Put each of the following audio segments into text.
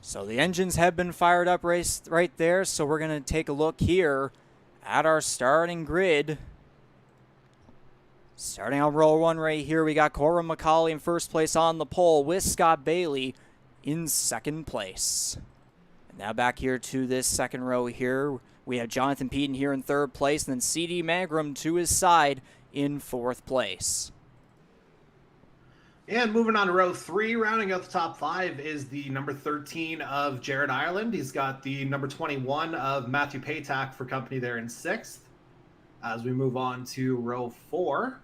So the engines have been fired up right there, so we're going to take a look here at our starting grid. Starting on row 1 right here, we got Cora McCauley in first place on the pole with Scott Bailey in second place. And now back here to this second row here, we have Jonathan Peden here in third place, and then C.D. Magram to his side in fourth place. And moving on to row 3, rounding out the top 5 is the number 13 of Jared Ireland. He's got the number 21 of Matthew Paytak for company there in 6th. As we move on to row 4,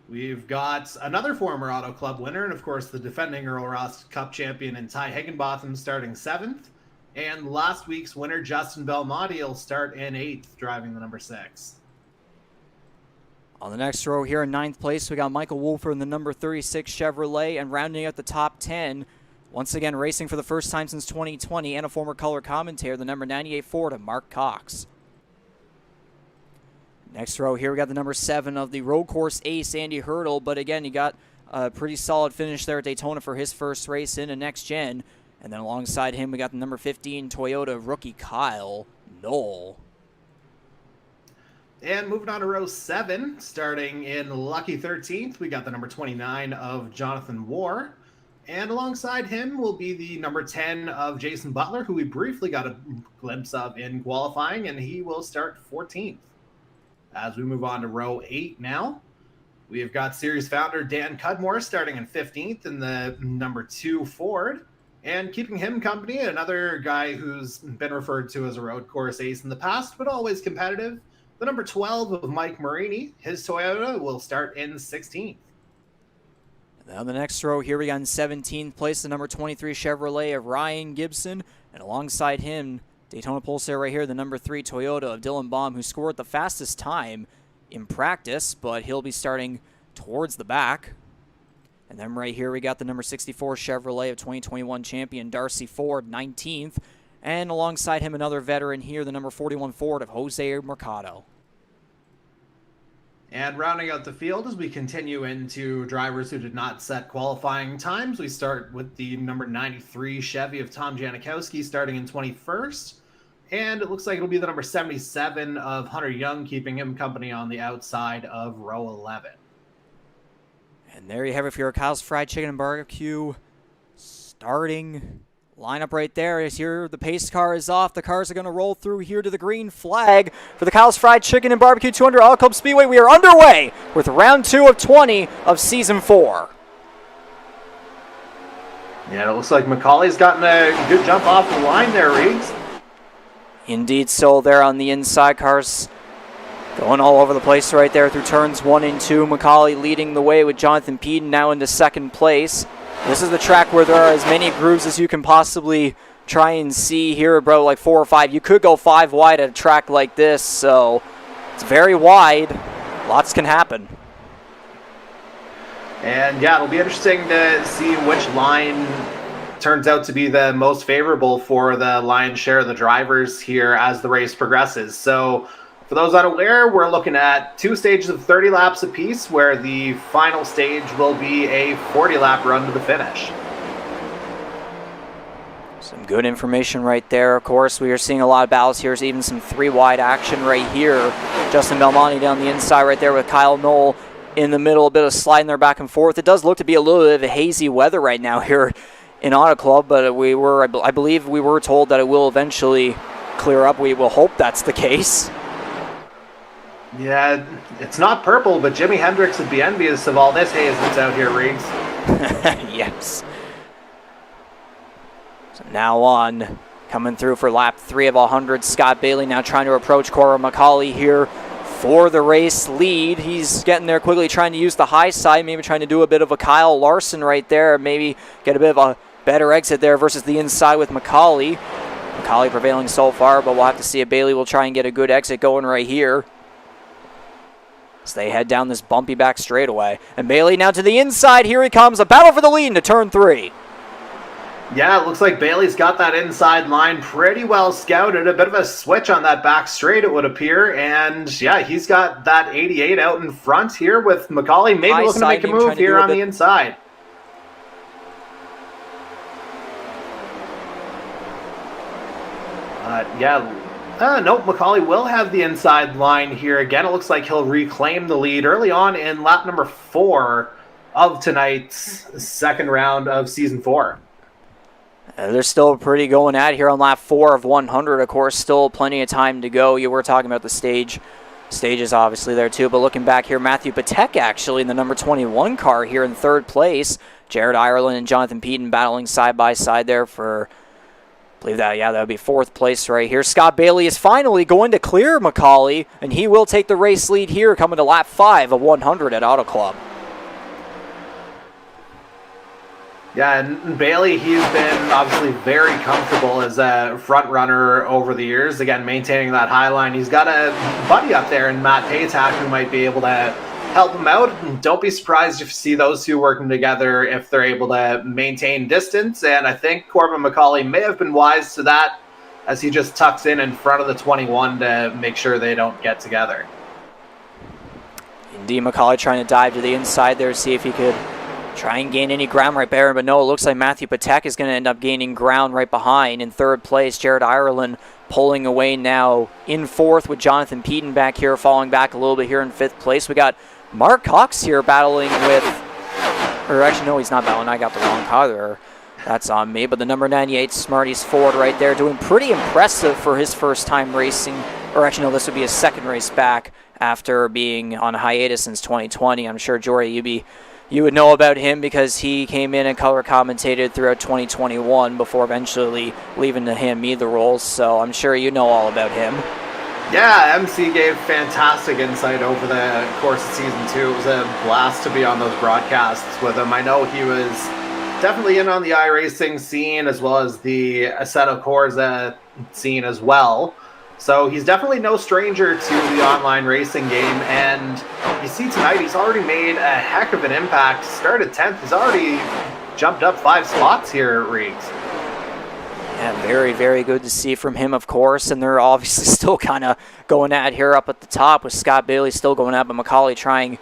we've got another former Auto Club winner, and of course the defending Earl Ross Cup champion and Ty Higginbotham starting 7th. And last week's winner, Justin Belmonte, will start in 8th, driving the number 6. On the next row here in 9th place, we got Michael Wolfer in the number 36 Chevrolet, and rounding out the top 10, once again racing for the first time since 2020, and a former color commentator, the number 98 Ford of Mark Cox. Next row here, we got the number 7 of the road course ace, Andy Hurdle, but again, he got a pretty solid finish there at Daytona for his first race in a next gen. And then alongside him, we got the number 15 Toyota rookie Kyle Knoll. And moving on to row 7, starting in lucky 13th, we got the number 29 of Jonathan War. And alongside him will be the number 10 of Jason Butler, who we briefly got a glimpse of in qualifying, and he will start 14th. As we move on to row 8 now, we have got series founder Dan Cudmore starting in 15th in the number 2 Ford. And keeping him company, another guy who's been referred to as a road course ace in the past, but always competitive, the number 12 of Mike Marini. His Toyota will start in 16th. And on the next row here, we got in 17th place the number 23 Chevrolet of Ryan Gibson. And alongside him, Daytona Pulsar right here, the number 3 Toyota of Dylan Baum, who scored the fastest time in practice, but he'll be starting towards the back. And then right here, we got the number 64 Chevrolet of 2021 champion Darcy Ford, 19th. And alongside him, another veteran here, the number 41 Ford of Jose Mercado. And rounding out the field as we continue into drivers who did not set qualifying times, we start with the number 93 Chevy of Tom Janikowski starting in 21st. And it looks like it'll be the number 77 of Hunter Young, keeping him company on the outside of row 11. And there you have it for your Kyle's Fried Chicken and Barbecue starting lineup right there. Is here, the pace car is off. The cars are going to roll through here to the green flag for the Kyle's Fried Chicken and Barbecue 200 Auto Club Speedway. We are underway with round 2 of 20 of season 4. Yeah, it looks like McCauley's gotten a good jump off the line there, Riggs. Indeed, so there on the inside, cars going all over the place right there through turns 1 and 2. McCauley leading the way with Jonathan Peden now into second place. This is the track where there are as many grooves as you can possibly try and see here, bro, like 4 or 5. You could go 5 wide at a track like this, so it's very wide. Lots can happen. And yeah, it'll be interesting to see which line turns out to be the most favorable for the lion's share of the drivers here as the race progresses. So for those unaware, we're looking at 2 stages of 30 laps apiece, where the final stage will be a 40-lap run to the finish. Some good information right there. Of course, we are seeing a lot of battles here. There's even some 3-wide action right here. Justin Belmonte down the inside right there with Kyle Knoll in the middle, a bit of sliding there back and forth. It does look to be a little bit of a hazy weather right now here in Auto Club, but I believe we were told that it will eventually clear up. We will hope that's the case. Yeah, it's not purple, but Jimi Hendrix would be envious of all this haze that's out here, Riggs. Yes. So now on, coming through for lap 3 of 100, Scott Bailey now trying to approach Cora McCauley here for the race lead. He's getting there quickly, trying to use the high side, maybe trying to do a bit of a Kyle Larson right there, maybe get a bit of a better exit there versus the inside with McCauley. McCauley prevailing so far, but we'll have to see if Bailey will try and get a good exit going right here. So they head down this bumpy back straightaway. And Bailey now to the inside. Here he comes. A battle for the lead into turn 3. Yeah, it looks like Bailey's got that inside line pretty well scouted. A bit of a switch on that back straight, it would appear. And yeah, he's got that 88 out in front here with McCauley maybe looking to make a move here on the inside. But yeah, nope, McCauley will have the inside line here. Again, it looks like he'll reclaim the lead early on in lap number 4 of tonight's second round of season 4. They're still pretty going at here on lap 4 of 100. Of course, still plenty of time to go. You were talking about the stages obviously there too, but looking back here, Matthew Patek actually in the number 21 car here in third place. Jared Ireland and Jonathan Peden battling side by side there for, I believe that would be fourth place right here. Scott Bailey is finally going to clear McCauley, and he will take the race lead here coming to lap 5 of 100 at Auto Club. Yeah, and Bailey, he's been obviously very comfortable as a front runner over the years. Again, maintaining that high line. He's got a buddy up there in Matt Paytak who might be able to help him out. And don't be surprised if you see those two working together if they're able to maintain distance. And I think Corbin McCauley may have been wise to that as he just tucks in front of the 21 to make sure they don't get together. Indeed, McCauley trying to dive to the inside there, see if he could try and gain any ground right there, but no, it looks like Matthew Patek is going to end up gaining ground right behind. In third place, Jared Ireland pulling away now in fourth with Jonathan Peden back here, falling back a little bit here in fifth place. We got Mark Cox here battling with, or actually no, he's not battling, I got the wrong car there. That's on me, but the number 98 Smarties Ford right there doing pretty impressive for his first time racing, or actually no, this would be his second race back after being on hiatus since 2020. I'm sure, Jory, you would know about him because he came in and color commentated throughout 2021 before eventually leaving to me the roles. So I'm sure you know all about him. Yeah, MC gave fantastic insight over the course of season 2. It was a blast to be on those broadcasts with him. I know he was definitely in on the iRacing scene as well as the Assetto Corsa scene as well. So he's definitely no stranger to the online racing game, and you see tonight he's already made a heck of an impact. Started 10th, he's already jumped up 5 spots here at Riggs. Yeah, very, very good to see from him, of course, and they're obviously still kind of going at here up at the top with Scott Bailey still going at, but McCauley trying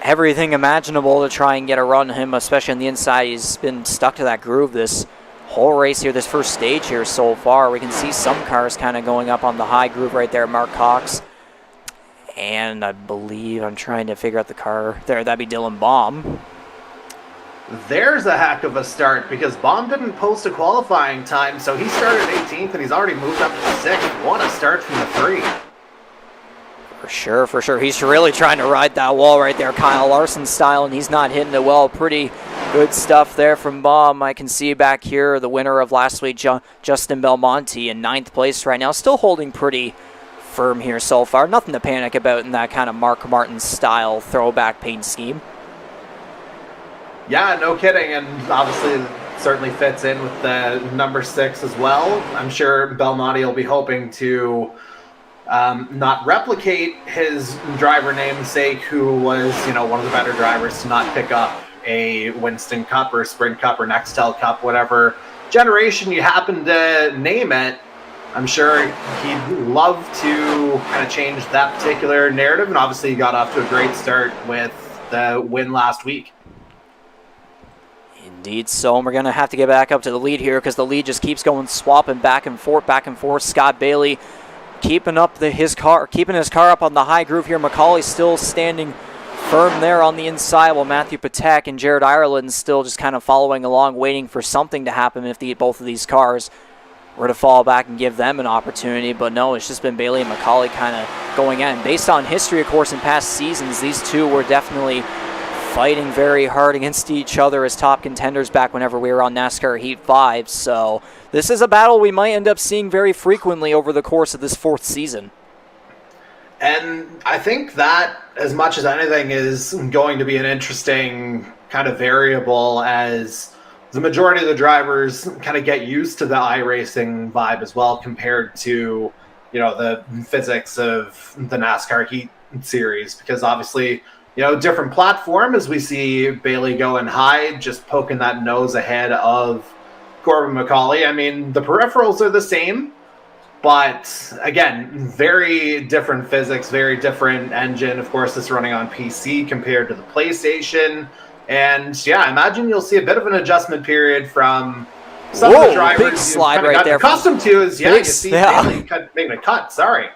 everything imaginable to try and get a run on him, especially on the inside. He's been stuck to that groove this whole race here, this first stage here so far. We can see some cars kind of going up on the high groove right there. Mark Cox, and I believe I'm trying to figure out the car there. That'd be Dylan Baum. There's a heck of a start because Baum didn't post a qualifying time, so he started 18th and he's already moved up to 6th. What a start from the 3. For sure. He's really trying to ride that wall right there, Kyle Larson style, and he's not hitting it well. Pretty good stuff there from Baum. I can see back here the winner of last week, Justin Belmonte, in 9th place right now. Still holding pretty firm here so far. Nothing to panic about in that kind of Mark Martin style throwback paint scheme. Yeah, no kidding, and obviously it certainly fits in with the number 6 as well. I'm sure Belmonte will be hoping to not replicate his driver namesake, who was, one of the better drivers to not pick up a Winston Cup or a Sprint Cup or Nextel Cup, whatever generation you happen to name it. I'm sure he'd love to kind of change that particular narrative, and obviously he got off to a great start with the win last week. Indeed, so we're going to have to get back up to the lead here because the lead just keeps going swapping back and forth. Scott Bailey keeping his car up on the high groove here. McCauley still standing firm there on the inside, while Matthew Patek and Jared Ireland still just kind of following along, waiting for something to happen if both of these cars were to fall back and give them an opportunity. But no, it's just been Bailey and McCauley kind of going at it. Based on history, of course, in past seasons, these two were definitely fighting very hard against each other as top contenders back whenever we were on NASCAR Heat 5. So this is a battle we might end up seeing very frequently over the course of this 4th season. And I think that, as much as anything, is going to be an interesting kind of variable as the majority of the drivers kind of get used to the iRacing vibe as well, compared to, the physics of the NASCAR Heat series. Because obviously, different platform, as we see Bailey going high, just poking that nose ahead of Corbin McCauley. I mean, the peripherals are the same, but again, very different physics, very different engine. Of course, it's running on PC compared to the PlayStation. And yeah, I imagine you'll see a bit of an adjustment period from some of the Whoa, drivers big slide kind of right got there. accustomed to is, you see Yeah. Bailey making a cut. Sorry.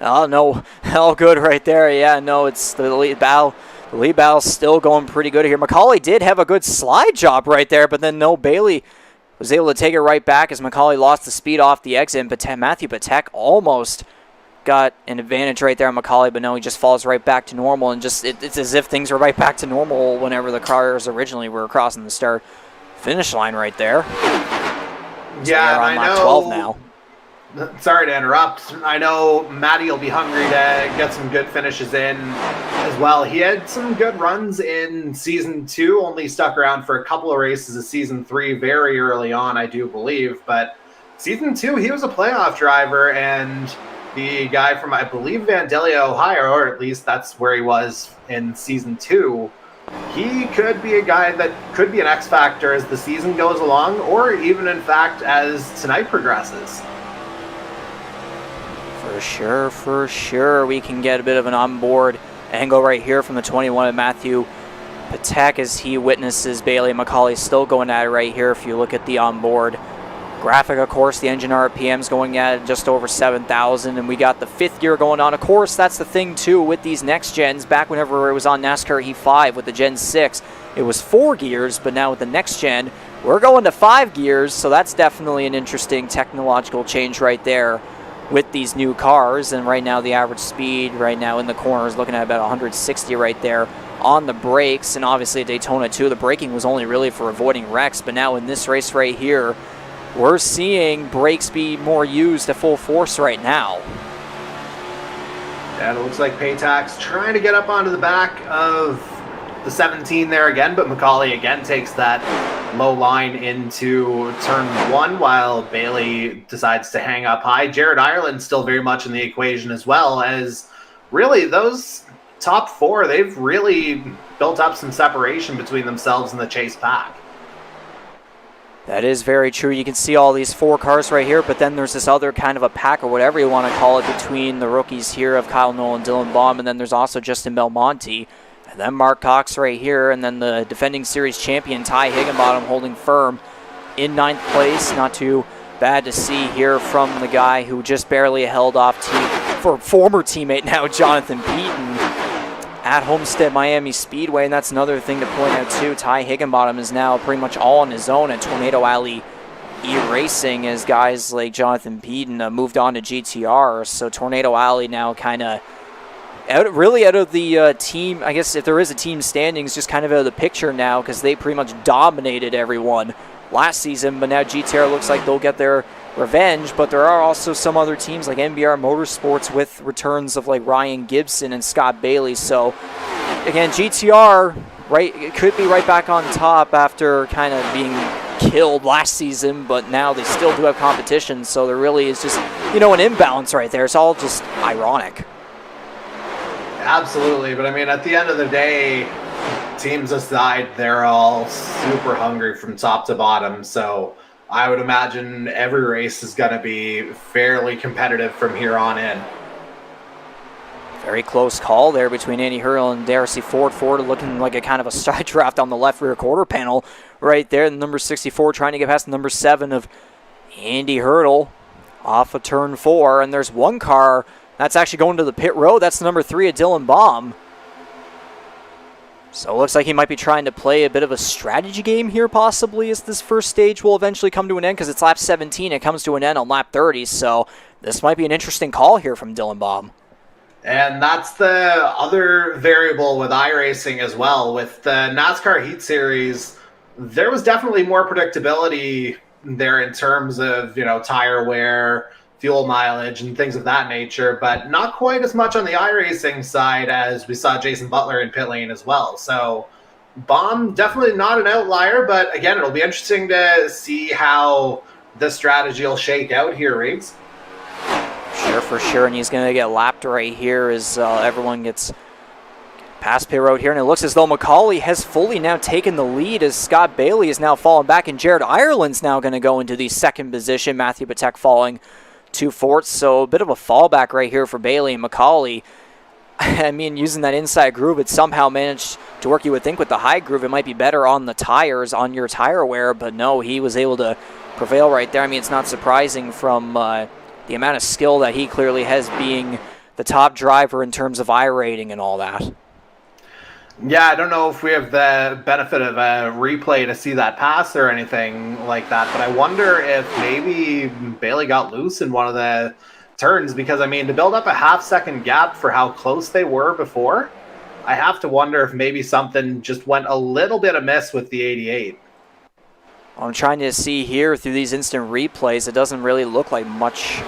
Oh, no. All good right there. Yeah, no, it's the lead battle. The lead battle's still going pretty good here. Macaulay did have a good slide job right there, but then no, Bailey was able to take it right back as Macaulay lost the speed off the exit. And Matthew Patek almost got an advantage right there on Macaulay, but no, he just falls right back to normal. And just it's as if things are right back to normal whenever the cars originally were crossing the start-finish line right there. So Yeah, they're on and I lap know. 12 now. Sorry to interrupt. I know Matty will be hungry to get some good finishes in as well. He had some good runs in Season 2, only stuck around for a couple of races of Season 3 very early on, I do believe. But Season 2, he was a playoff driver, and the guy from, I believe, Vandalia, Ohio, or at least that's where he was in Season 2, he could be a guy that could be an X factor as the season goes along, or even, in fact, as tonight progresses. For sure, we can get a bit of an onboard angle right here from the 21 of Matthew Patek as he witnesses Bailey and Macaulay still going at it right here. If you look at the onboard graphic, of course, the engine RPM's going at just over 7,000, and we got the 5th gear going on. Of course, that's the thing, too, with these next gens. Back whenever it was on NASCAR E5 with the Gen 6, it was 4 gears, but now with the next gen, we're going to 5 gears, so that's definitely an interesting technological change right there with these new cars. And right now the average speed right now in the corner is looking at about 160 right there on the brakes. And obviously at Daytona too, the braking was only really for avoiding wrecks, but now in this race right here, we're seeing brakes be more used at full force right now. And it looks like Paytax trying to get up onto the back of the 17 there again, but Macaulay again takes that low line into turn 1 while Bailey decides to hang up high. Jared Ireland still very much in the equation as well, as really those top 4, they've really built up some separation between themselves and the chase pack. That is very true. You can see all these 4 cars right here, but then there's this other kind of a pack or whatever you want to call it between the rookies here of Kyle Nolan and Dylan Baum, and then there's also Justin Belmonte. And then Mark Cox right here, and then the defending series champion Ty Higginbottom holding firm in 9th place. Not too bad to see here from the guy who just barely held off for former teammate now Jonathan Peaton at Homestead Miami Speedway. And that's another thing to point out too. Ty Higginbottom is now pretty much all on his own at Tornado Alley E-Racing, as guys like Jonathan Peaton moved on to GTR. So Tornado Alley now kind of out of the team, I guess if there is a team standings, just kind of out of the picture now because they pretty much dominated everyone last season. But now GTR looks like they'll get their revenge. But there are also some other teams like NBR Motorsports with returns of like Ryan Gibson and Scott Bailey. So again, GTR it could be right back on top after kind of being killed last season, but now they still do have competition. So there really is just an imbalance right there. It's all just ironic. Absolutely, but I mean, at the end of the day, teams aside, they're all super hungry from top to bottom. So I would imagine every race is going to be fairly competitive from here on in. Very close call there between Andy Hurl and Darcy Ford. Ford looking like a kind of a side draft on the left rear quarter panel right there. The number 64 trying to get past the number 7 of Andy Hurdle off of turn 4. And there's one car that's actually going to the pit road. That's the number 3 of Dylan Baum. So it looks like he might be trying to play a bit of a strategy game here possibly as this first stage will eventually come to an end because it's lap 17. It comes to an end on lap 30. So this might be an interesting call here from Dylan Baum. And that's the other variable with iRacing as well. With the NASCAR Heat Series, there was definitely more predictability there in terms of, tire wear, fuel mileage, and things of that nature, but not quite as much on the iRacing side as we saw Jason Butler in pit lane as well. So Baum definitely not an outlier, but again, it'll be interesting to see how the strategy will shake out here, Riggs. For sure, and he's going to get lapped right here as everyone gets past pit road here, and it looks as though Macaulay has fully now taken the lead as Scott Bailey is now falling back, and Jared Ireland's now going to go into the 2nd position. Matthew Patek falling to 4th, so a bit of a fallback right here for Bailey and Macaulay. I mean, using that inside groove, it somehow managed to work. You would think with the high groove, it might be better on the tires, on your tire wear, but no, he was able to prevail right there. I mean, it's not surprising from the amount of skill that he clearly has, being the top driver in terms of iRating and all that. Yeah, I don't know if we have the benefit of a replay to see that pass or anything like that, but I wonder if maybe Bailey got loose in one of the turns, because, I mean, to build up a half-second gap for how close they were before, I have to wonder if maybe something just went a little bit amiss with the 88. I'm trying to see here through these instant replays. It doesn't really look like much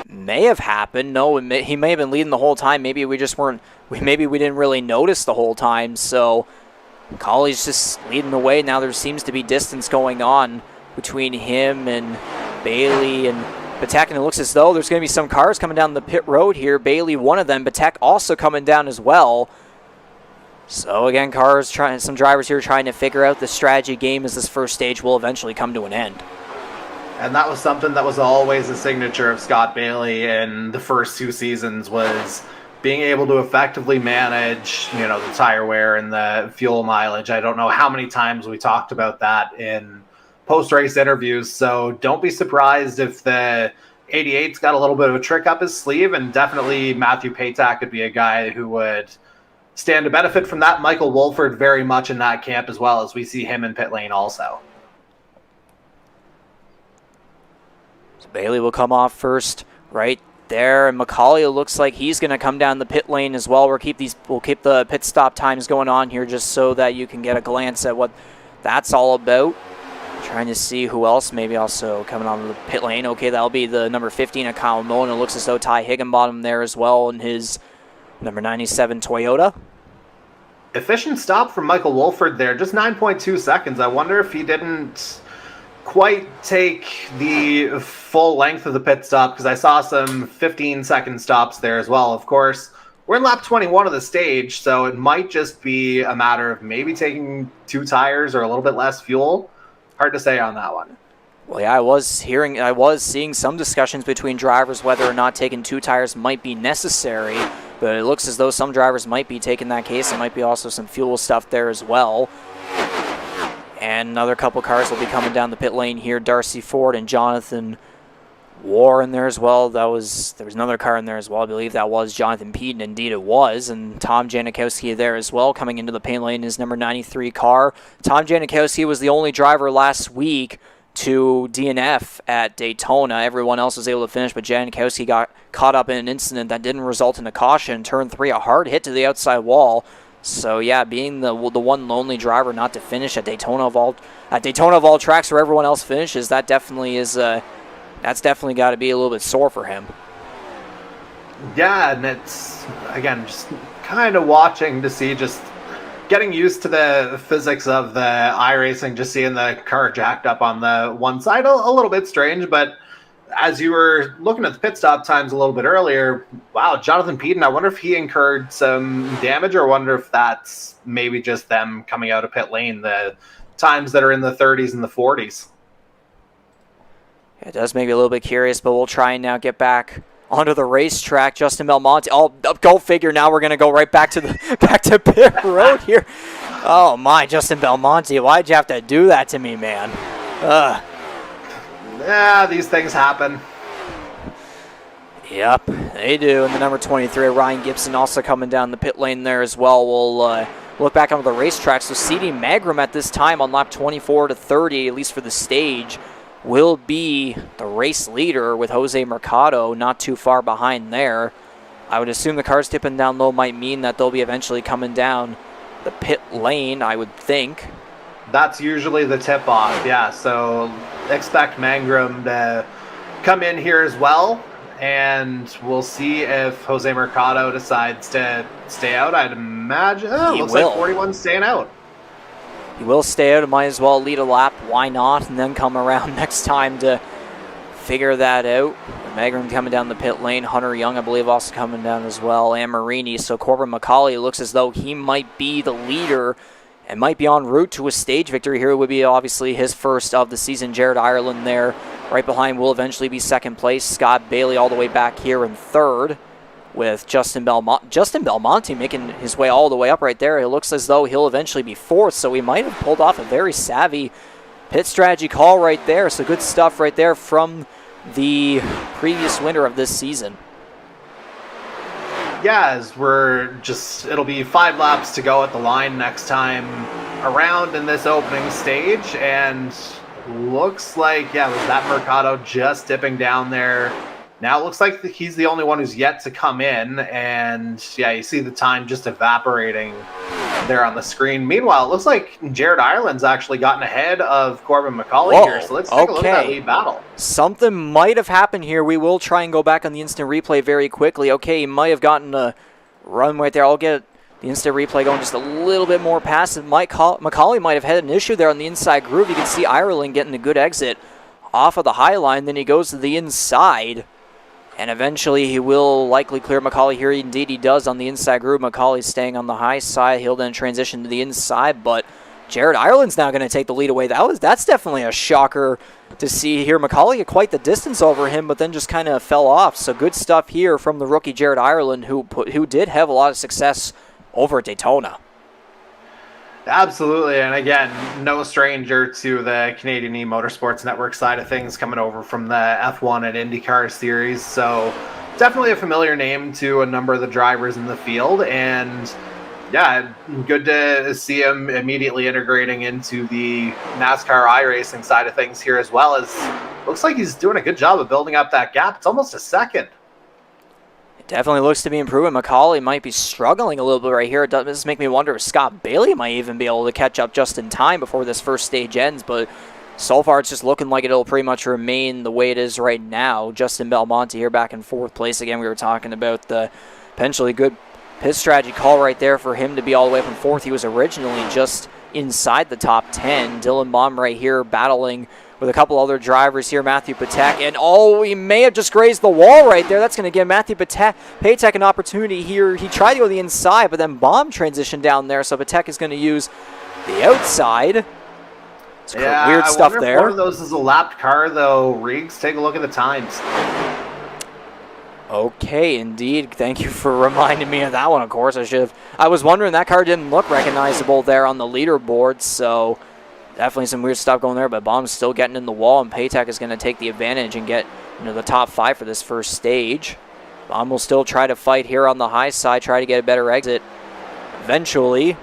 may have happened. No, he may have been leading the whole time. Maybe we just weren't. Maybe we didn't really notice the whole time. So McCauley's just leading the way. Now there seems to be distance going on between him and Bailey and Patek, and it looks as though there's going to be some cars coming down the pit road here. Bailey, one of them. Patek also coming down as well. So again, some drivers here trying to figure out the strategy game as this first stage will eventually come to an end. And that was something that was always a signature of Scott Bailey in the first 2 seasons, was being able to effectively manage, the tire wear and the fuel mileage. I don't know how many times we talked about that in post-race interviews, so don't be surprised if the 88's got a little bit of a trick up his sleeve, and definitely Matthew Patak could be a guy who would stand to benefit from that. Michael Wolford very much in that camp as well, as we see him in pit lane also. Bailey will come off first right there, and McCauley looks like he's going to come down the pit lane as well. We'll keep the pit stop times going on here just so that you can get a glance at what that's all about. Trying to see who else maybe also coming on the pit lane. Okay, that'll be the number 15 of Kyle Mullen. It looks as though Ty Higginbottom there as well in his number 97 Toyota. Efficient stop from Michael Wolford there, just 9.2 seconds. I wonder if he didn't quite take the full length of the pit stop, because I saw some 15-second stops there as well. Of course, we're in lap 21 of the stage, so it might just be a matter of maybe taking 2 tires or a little bit less fuel. Hard to say on that one. Well, yeah, I was seeing some discussions between drivers whether or not taking 2 tires might be necessary, but it looks as though some drivers might be taking that case. There might be also some fuel stuff there as well. And another couple cars will be coming down the pit lane here. Darcy Ford and Jonathan War in there as well. There was another car in there as well. I believe that was Jonathan Peden. Indeed it was. And Tom Janikowski there as well, coming into the pit lane, his number 93 car. Tom Janikowski was the only driver last week to DNF at Daytona. Everyone else was able to finish, but Janikowski got caught up in an incident that didn't result in a caution. Turn 3, a hard hit to the outside wall. So yeah, being the one lonely driver not to finish at Daytona of all tracks where everyone else finishes, that definitely is that's definitely got to be a little bit sore for him. Yeah, and it's again just kind of watching to see, just getting used to the physics of the iRacing, just seeing the car jacked up on the one side, a little bit strange, but as you were looking at the pit stop times a little bit earlier, wow, Jonathan Peden, I wonder if he incurred some damage, or wonder if that's maybe just them coming out of pit lane, the times that are in the 30s and the 40s. It does make me a little bit curious, but we'll try and now get back onto the racetrack. Justin Belmonte, go figure, now we're going to go right back to pit road here. Oh my, Justin Belmonte, why'd you have to do that to me, man? Yeah, these things happen. Yep, they do. And the number 23, Ryan Gibson, also coming down the pit lane there as well. We'll look back onto the racetrack. So CD Magram at this time on lap 24 to 30, at least for the stage, will be the race leader, with Jose Mercado not too far behind there. I would assume the cars tipping down low might mean that they'll be eventually coming down the pit lane, I would think. That's usually the tip-off, yeah. So expect Mangrum to come in here as well, and we'll see if Jose Mercado decides to stay out. I'd imagine. Looks like 41's staying out. He will stay out. Might as well lead a lap. Why not? And then come around next time to figure that out. Mangrum coming down the pit lane. Hunter Young, I believe, also coming down as well. And Marini. So Corbin McCauley looks as though he might be the leader and might be en route to a stage victory here. It would be obviously his first of the season. Jared Ireland there right behind will eventually be second place. Scott Bailey all the way back here in third, with Justin Belmonte making his way all the way up right there. It looks as though he'll eventually be fourth, so he might have pulled off a very savvy pit strategy call right there. So good stuff right there from the previous winner of this season. Yeah, as it'll be 5 laps to go at the line next time around in this opening stage, and looks like, yeah, was that Mercado just dipping down there. Now it looks like he's the only one who's yet to come in, and yeah, you see the time just evaporating there on the screen. Meanwhile, it looks like Jared Ireland's actually gotten ahead of Corbin McCauley here, so let's take a look at that lead battle. Something might have happened here. We will try and go back on the instant replay very quickly. Okay, he might have gotten a run right there. I'll get the instant replay going just a little bit more passive. McCauley might have had an issue there on the inside groove. You can see Ireland getting a good exit off of the high line. Then he goes to the inside, and eventually he will likely clear McCauley here. Indeed, he does on the inside groove. McCauley's staying on the high side. He'll then transition to the inside, but Jared Ireland's now going to take the lead away. That's definitely a shocker to see here. McCauley had quite the distance over him, but then just kind of fell off. So good stuff here from the rookie Jared Ireland, who did have a lot of success over at Daytona. Absolutely, and again, no stranger to the Canadian eMotorsports Network side of things, coming over from the F1 and IndyCar series, so definitely a familiar name to a number of the drivers in the field, and yeah, good to see him immediately integrating into the NASCAR iRacing side of things here, as well as looks like he's doing a good job of building up that gap. It's almost a second. Definitely looks to be improving. McCauley might be struggling a little bit right here. It does make me wonder if Scott Bailey might even be able to catch up just in time before this first stage ends, but so far it's just looking like it'll pretty much remain the way it is right now. Justin Belmonte here back in 4th place. Again, we were talking about the potentially good pit strategy call right there for him to be all the way from 4th. He was originally just inside the top 10. Dylan Baum right here battling with a couple other drivers here, Matthew Patek, and he may have just grazed the wall right there. That's going to give Matthew Patek an opportunity here. He tried to go to the inside, but then Baum transitioned down there, so Patek is going to use the outside. It's weird stuff there. If one of those is a lapped car, though. Riggs, take a look at the times. Okay, indeed. Thank you for reminding me of that one, of course. I was wondering, that car didn't look recognizable there on the leaderboard, so definitely some weird stuff going there, but Baum's still getting in the wall, and Patek is going to take the advantage and get the top 5 for this first stage. Baum will still try to fight here on the high side, try to get a better exit. Eventually,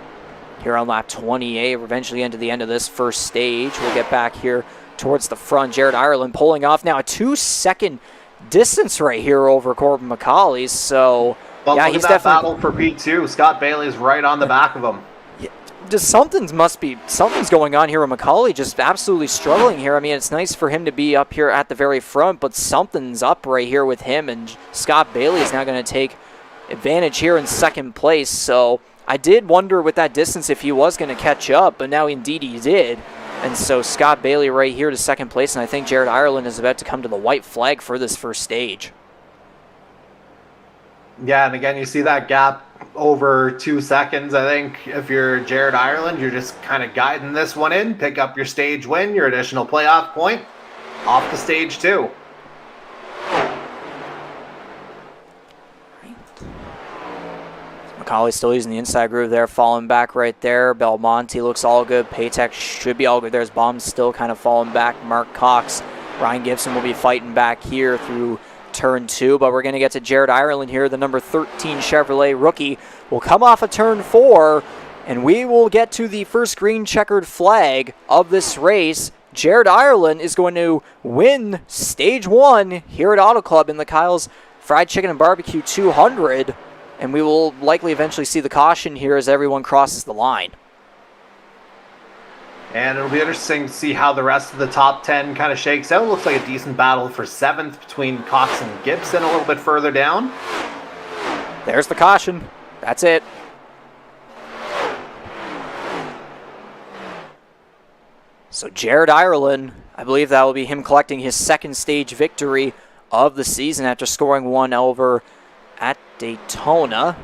here on lap 28, we're eventually into the end of this first stage. We'll get back here towards the front. Jared Ireland pulling off now a 2-second distance right here over Corbin McCauley. So, yeah, he's definitely battle for P2. Scott Bailey's right on the back of him. Something's going on here with McCauley, just absolutely struggling here. I mean, it's nice for him to be up here at the very front, but something's up right here with him, and Scott Bailey is now going to take advantage here in 2nd place. So I did wonder with that distance if he was going to catch up, but now indeed he did. And so Scott Bailey right here to 2nd place, and I think Jared Ireland is about to come to the white flag for this first stage. Yeah, and again, you see that gap over 2 seconds. I think if you're Jared Ireland, you're just kind of guiding this one in, pick up your stage win, your additional playoff point, off to stage 2. McCauley still using the inside groove there, falling back right there. Belmonte looks all good. Patek should be all good. There's Baum still kind of falling back. Mark Cox, Ryan Gibson will be fighting back here through turn 2, but we're going to get to Jared Ireland here. The number 13 Chevrolet rookie will come off of turn 4, and we will get to the first green checkered flag of this race. Jared Ireland is going to win stage 1 here at Auto Club in the Kyle's Fried Chicken and Barbecue 200, and we will likely eventually see the caution here as everyone crosses the line. And it'll be interesting to see how the rest of the top 10 kind of shakes out. Looks like a decent battle for 7th between Cox and Gibson a little bit further down. There's the caution. That's it. So Jared Ireland, I believe that will be him collecting his 2nd stage victory of the season after scoring 1 over at Daytona.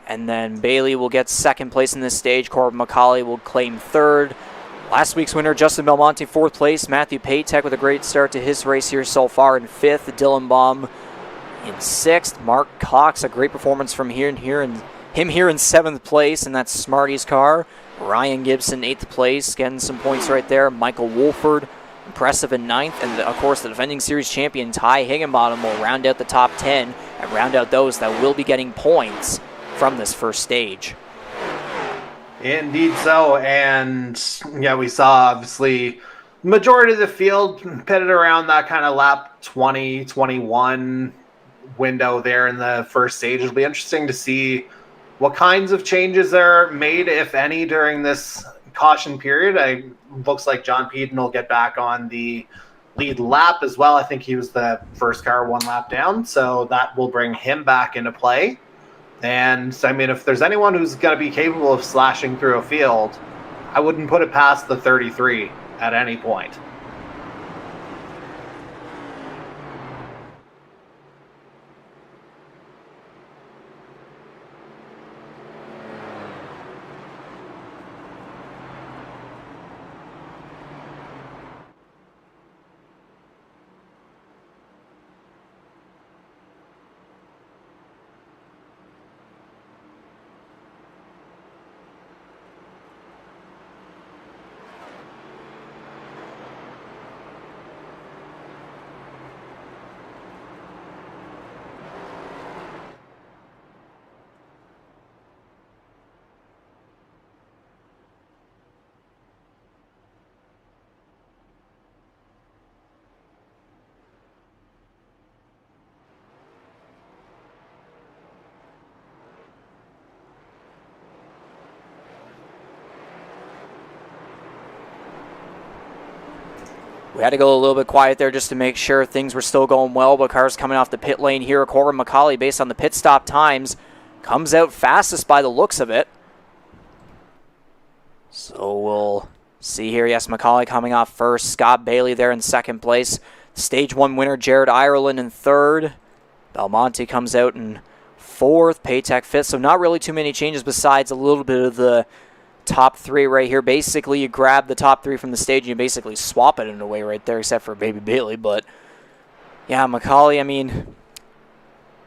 And then Bailey will get 2nd place in this stage. Corbin McCauley will claim 3rd. Last week's winner, Justin Belmonte, 4th place. Matthew Patek with a great start to his race here so far in 5th. Dylan Baum in 6th. Mark Cox, a great performance from here in him here in 7th place, and that's Smarty's car. Ryan Gibson, 8th place, getting some points right there. Michael Wolford, impressive in 9th. And, of course, the defending series champion, Ty Higginbottom, will round out the top 10 and round out those that will be getting points from this first stage. Indeed so. And, yeah, we saw, obviously, majority of the field pitted around that kind of lap 20, 21 window there in the first stage. It'll be interesting to see what kinds of changes are made, if any, during this caution period. It looks like John Peden will get back on the lead lap as well. I think he was the first car 1 lap down, so that will bring him back into play. And, I mean, if there's anyone who's going to be capable of slashing through a field, I wouldn't put it past the 33 at any point. We had to go a little bit quiet there just to make sure things were still going well, but cars coming off the pit lane here. Corbin McCauley, based on the pit stop times, comes out fastest by the looks of it. So we'll see here. Yes, McCauley coming off first. Scott Bailey there in 2nd place. Stage 1 winner, Jared Ireland in 3rd. Belmonte comes out in 4th. Paytech 5th. So not really too many changes besides a little bit of the top 3 right here. Basically, you grab the top 3 from the stage and you basically swap it in a way right there, except for Baby Bailey. But, yeah, McCauley, I mean,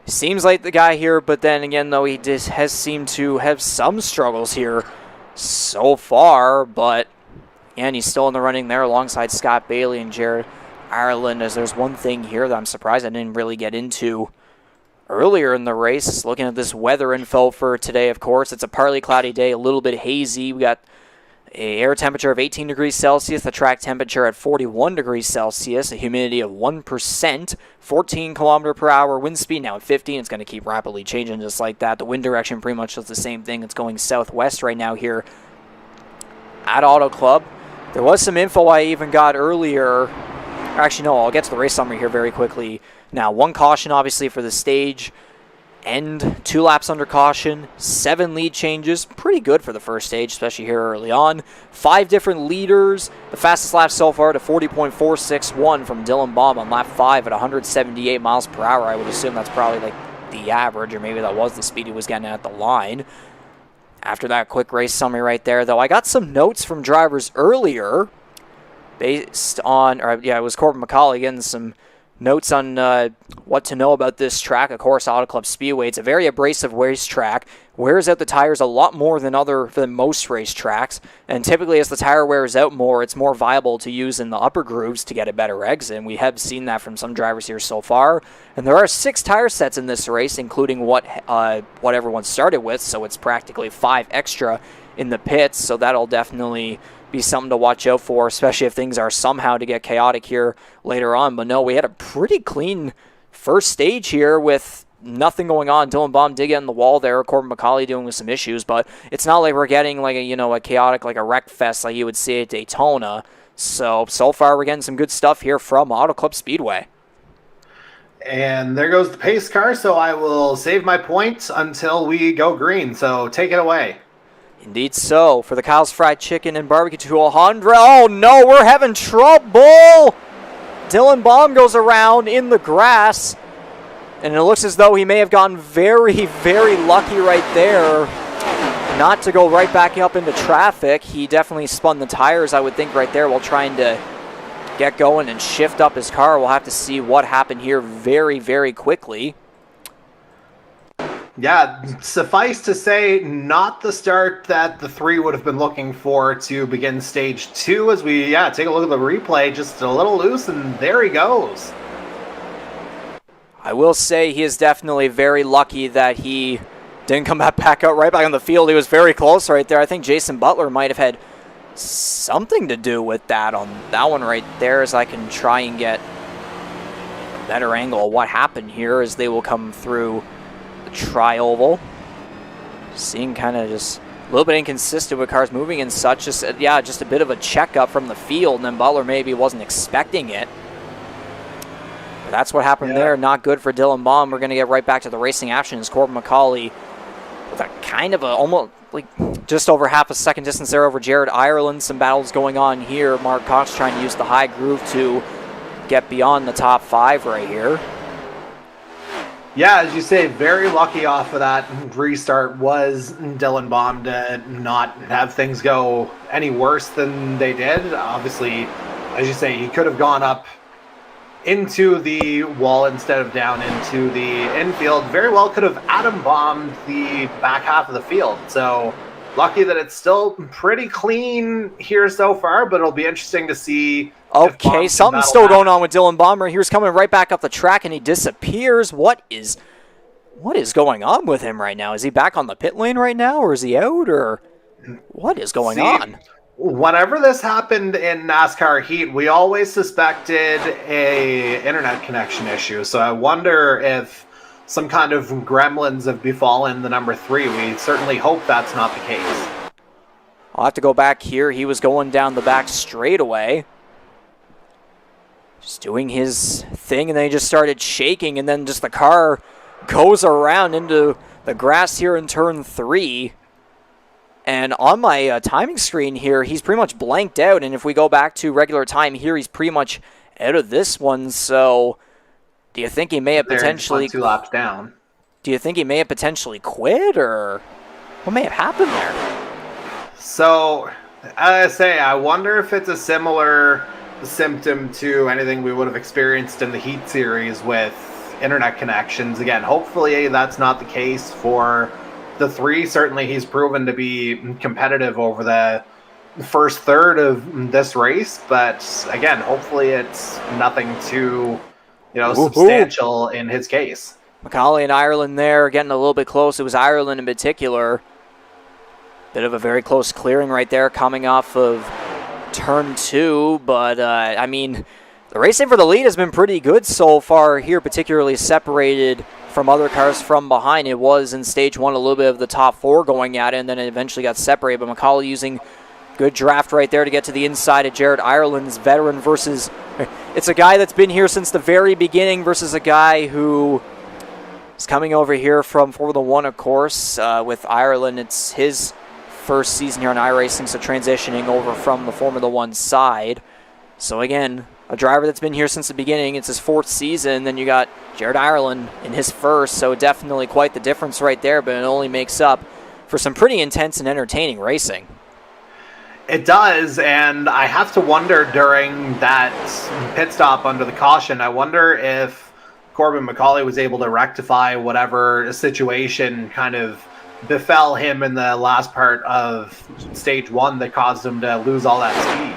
seems like the guy here, but then again, though, he just has seemed to have some struggles here so far. But, again, he's still in the running there alongside Scott Bailey and Jared Ireland, as there's one thing here that I'm surprised I didn't really get into earlier in the race. Looking at this weather info for today, of course, it's a partly cloudy day, a little bit hazy. We got an air temperature of 18 degrees Celsius, the track temperature at 41 degrees Celsius, a humidity of 1%, 14 kilometer per hour wind speed. Now at 15, it's going to keep rapidly changing just like that. The wind direction pretty much is the same thing. It's going southwest right now here at Auto Club. There was some info I even got earlier. Actually, no, I'll get to the race summary here very quickly. Now, 1 caution, obviously, for the stage, and 2 laps under caution, 7 lead changes. Pretty good for the first stage, especially here early on. 5 different leaders. The fastest lap so far to 40.461 from Dylan Baum on lap 5 at 178 miles per hour. I would assume that's probably like the average, or maybe that was the speed he was getting at the line. After that quick race summary right there, though, I got some notes from drivers earlier based on, or yeah, it was Corbin McCauley getting some notes on what to know about this track. Of course, Auto Club Speedway. It's a very abrasive racetrack. Wears out the tires a lot more than most racetracks. And typically, as the tire wears out more, it's more viable to use in the upper grooves to get a better exit. And we have seen that from some drivers here so far. And there are 6 tire sets in this race, including what everyone started with. So it's practically 5 extra in the pits. So that'll definitely be something to watch out for, especially if things are somehow to get chaotic here later on. But no, we had a pretty clean first stage here with nothing going on. Dylan Baum did get in the wall there. Corbin McCauley dealing with some issues, but it's not like we're getting like a chaotic, like a wreck fest like you would see at Daytona. So far we're getting some good stuff here from Auto Club Speedway. And there goes the pace car, so I will save my points until we go green. So take it away. Indeed so. For the Kyle's Fried Chicken and Barbecue 200. Oh no, we're having trouble! Dylan Baum goes around in the grass, and it looks as though he may have gotten very, very lucky right there not to go right back up into traffic. He definitely spun the tires, I would think, right there while trying to get going and shift up his car. We'll have to see what happened here very, very quickly. Yeah, suffice to say, not the start that the three would have been looking for to begin stage two. As we, take a look at the replay, just a little loose, and there he goes. I will say he is definitely very lucky that he didn't come back out right back on the field. He was very close right there. I think Jason Butler might have had something to do with that on that one right there, as I can try and get a better angle of what happened here as they will come through the tri-oval. Seeing kind of just a little bit inconsistent with cars moving and such. Just a bit of a checkup from the field, and then Butler maybe wasn't expecting it. But that's what happened there. Not good for Dylan Baum. We're going to get right back to the racing action as Corbin McCauley with a kind of almost like just over half a second distance there over Jared Ireland. Some battles going on here. Mark Cox trying to use the high groove to get beyond the top five right here. Yeah, as you say, very lucky off of that restart was Dylan Baum to not have things go any worse than they did. Obviously, as you say, he could have gone up into the wall instead of down into the infield. Very well could have atom bombed the back half of the field. So lucky that it's still pretty clean here so far, but it'll be interesting to see. Okay, something's still going on with Dylan Baum. He's coming right back up the track and he disappears. What is going on with him right now? Is he back on the pit lane right now, or is he out, or what is going on? Whenever this happened in NASCAR heat, we always suspected a internet connection issue. So I wonder if some kind of gremlins have befallen the number 3. We certainly hope that's not the case. I'll have to go back here. He was going down the back straightaway, just doing his thing, and then he just started shaking, and then just the car goes around into the grass here in turn 3. And on my timing screen here, he's pretty much blanked out. And if we go back to regular time here, he's pretty much out of this one. So do you think he may have potentially 2 laps down? Do you think he may have potentially quit, or what may have happened there? So, as I say, I wonder if it's a similar symptom to anything we would have experienced in the Heat series with internet connections. Again, hopefully that's not the case for the 3. Certainly he's proven to be competitive over the first third of this race, but again, hopefully it's nothing too substantial in his case. McCauley and Ireland there getting a little bit close. It was Ireland in particular. Bit of a very close clearing right there coming off of turn 2, but I mean, the racing for the lead has been pretty good so far here, particularly separated from other cars from behind. It was in stage 1 a little bit of the top 4 going at it, and then it eventually got separated. But McCauley using good draft right there to get to the inside of Jared Ireland's veteran versus, it's a guy that's been here since the very beginning versus a guy who is coming over here from Formula 1, of course. With Ireland, it's his first season here on iRacing, so transitioning over from the Formula 1 side. So again, a driver that's been here since the beginning. It's his 4th season. Then you got Jared Ireland in his first, so definitely quite the difference right there, but it only makes up for some pretty intense and entertaining racing. It does, and I have to wonder during that pit stop under the caution, I wonder if Corbin McCauley was able to rectify whatever situation kind of befell him in the last part of stage 1 that caused him to lose all that speed.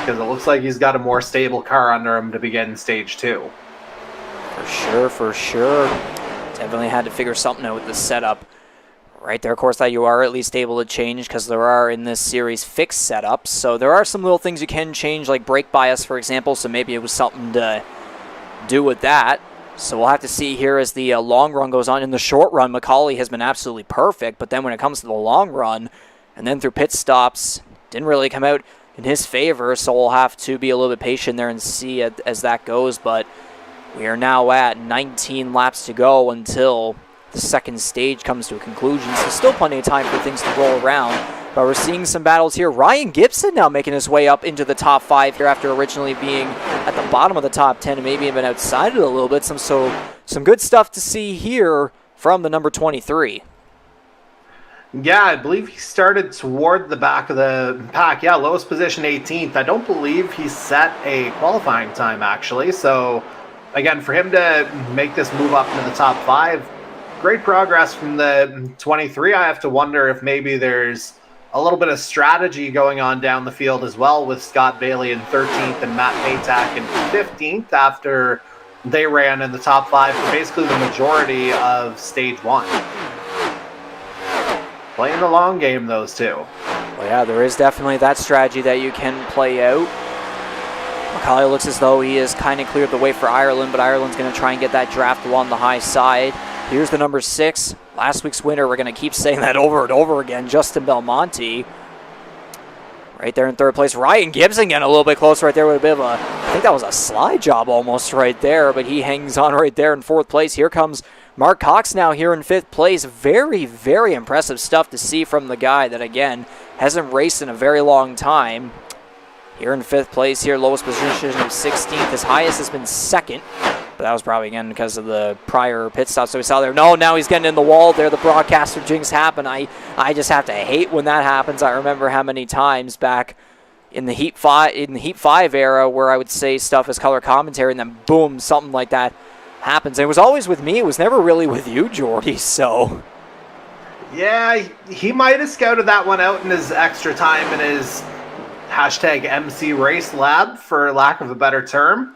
Because it looks like he's got a more stable car under him to begin stage 2. For sure. Definitely had to figure something out with the setup. Right there, of course, that you are at least able to change, because there are in this series fixed setups. So there are some little things you can change, like brake bias, for example. So maybe it was something to do with that. So we'll have to see here as the long run goes on. In the short run, McCauley has been absolutely perfect. But then when it comes to the long run, and then through pit stops, didn't really come out in his favor, so we'll have to be a little bit patient there and see as that goes. But we are now at 19 laps to go until the second stage comes to a conclusion, so still plenty of time for things to roll around. But we're seeing some battles here. Ryan Gibson now making his way up into the top 5 here after originally being at the bottom of the top 10 and maybe even outside it a little bit. Some good stuff to see here from the number 23. Yeah, I believe he started toward the back of the pack. Yeah, lowest position 18th. I don't believe he set a qualifying time, actually. So, again, for him to make this move up into the top 5, great progress from the 23. I have to wonder if maybe there's a little bit of strategy going on down the field as well, with Scott Bailey in 13th and Matt Paytak in 15th after they ran in the top 5 for basically the majority of stage 1. Playing the long game, those two. Well, yeah, there is definitely that strategy that you can play out. McCauley looks as though he has kind of cleared the way for Ireland, but Ireland's going to try and get that draft along the high side. Here's the number 6, last week's winner. We're going to keep saying that over and over again, Justin Belmonte. Right there in 3rd place. Ryan Gibson getting a little bit closer right there with a bit of a, I think that was a slide job almost right there, but he hangs on right there in 4th place. Here comes Mark Cox now here in 5th place. Very, very impressive stuff to see from the guy that, again, hasn't raced in a very long time. Here in 5th place here, lowest position of 16th. His highest has been 2nd, but that was probably, again, because of the prior pit stop. So we saw there, no, now he's getting in the wall there. The broadcaster jinx happened. I just have to hate when that happens. I remember how many times back in the Heat 5 era where I would say stuff as color commentary, and then boom, something like that happens. And it was always with me. It was never really with you, Jordy, so... Yeah, he might have scouted that one out in his extra time in his hashtag MC Race Lab, for lack of a better term.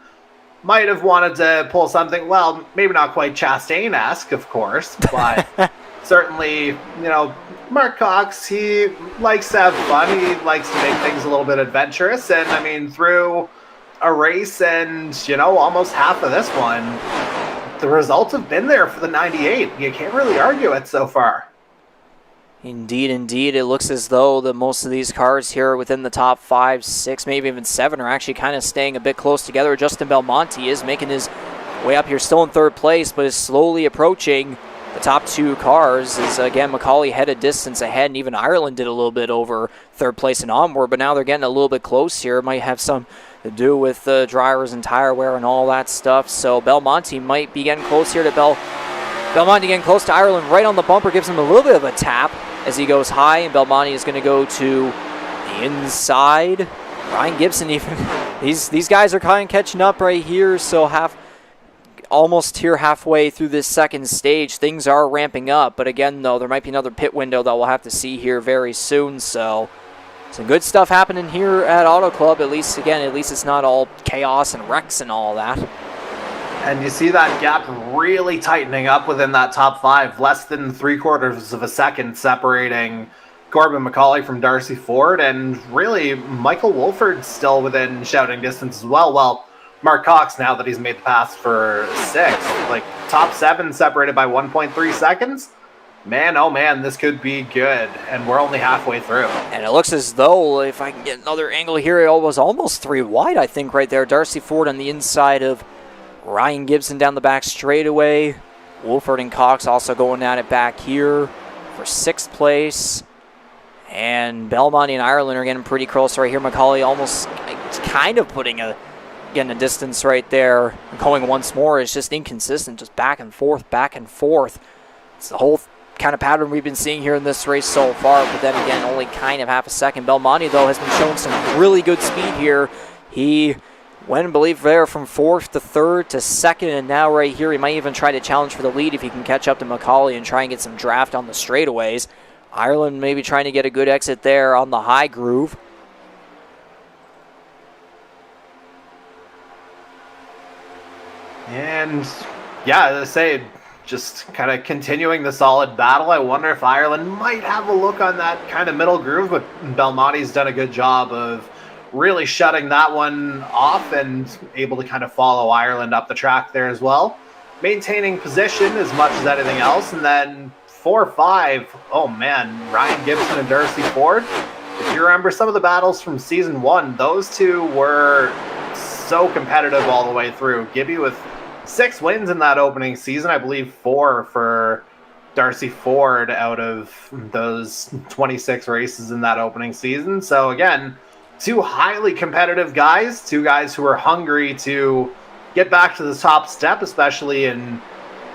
Might have wanted to pull something, well, maybe not quite Chastain-esque, of course, but certainly, you know, Mark Cox, he likes to have fun. He likes to make things a little bit adventurous. And, I mean, through a race and, you know, almost half of this one, the results have been there for the 98. You can't really argue it so far. Indeed, indeed. It looks as though that most of these cars here within the top 5, 6, maybe even 7 are actually kind of staying a bit close together. Justin Belmonte is making his way up here, still in 3rd place, but is slowly approaching the top 2 cars. Is again, McCauley had a distance ahead, and even Ireland did a little bit over 3rd place and onward, but now they're getting a little bit close here. It might have some to do with the drivers and tire wear and all that stuff. So Belmonte might be getting close here to Belmonte getting close to Ireland right on the bumper, gives him a little bit of a tap as he goes high, and Belmonte is going to go to the inside. Ryan Gibson even, these guys are kind of catching up right here, so almost here halfway through this 2nd stage. Things are ramping up, but again, though, there might be another pit window that we'll have to see here very soon, so some good stuff happening here at Auto Club, at least it's not all chaos and wrecks and all that. And you see that gap really tightening up within that top 5, less than 3/4 of a second separating Corbin McCauley from Darcy Ford, and really Michael Wolford's still within shouting distance as well. Well, Mark Cox, now that he's made the pass for 6th, like top 7 separated by 1.3 seconds. Man, oh man, this could be good, and we're only halfway through. And it looks as though, if I can get another angle here, it was almost 3 wide, I think, right there. Darcy Ford on the inside of Ryan Gibson down the back straightaway. Wolford and Cox also going at it back here for 6th place. And Belmonte and Ireland are getting pretty close right here. McCauley almost kind of getting a distance right there. Going once more. It's just inconsistent, just back and forth, back and forth. It's the whole kind of pattern we've been seeing here in this race so far, but then again, only kind of half a second. Belmonte, though, has been showing some really good speed here. He went, I believe, there from 4th to 3rd to 2nd, and now right here he might even try to challenge for the lead if he can catch up to McCauley and try and get some draft on the straightaways. Ireland maybe trying to get a good exit there on the high groove. And yeah, as I say, just kind of continuing the solid battle. I wonder if Ireland might have a look on that kind of middle groove, but Belmonte's done a good job of really shutting that one off and able to kind of follow Ireland up the track there as well. Maintaining position as much as anything else. And then 4-5, oh man, Ryan Gibson and Darcy Ford. If you remember some of the battles from season 1, those two were so competitive all the way through. Gibby with 6 wins in that opening season, I believe 4 for Darcy Ford out of those 26 races in that opening season. So again, 2 highly competitive guys, 2 guys who are hungry to get back to the top step, especially in,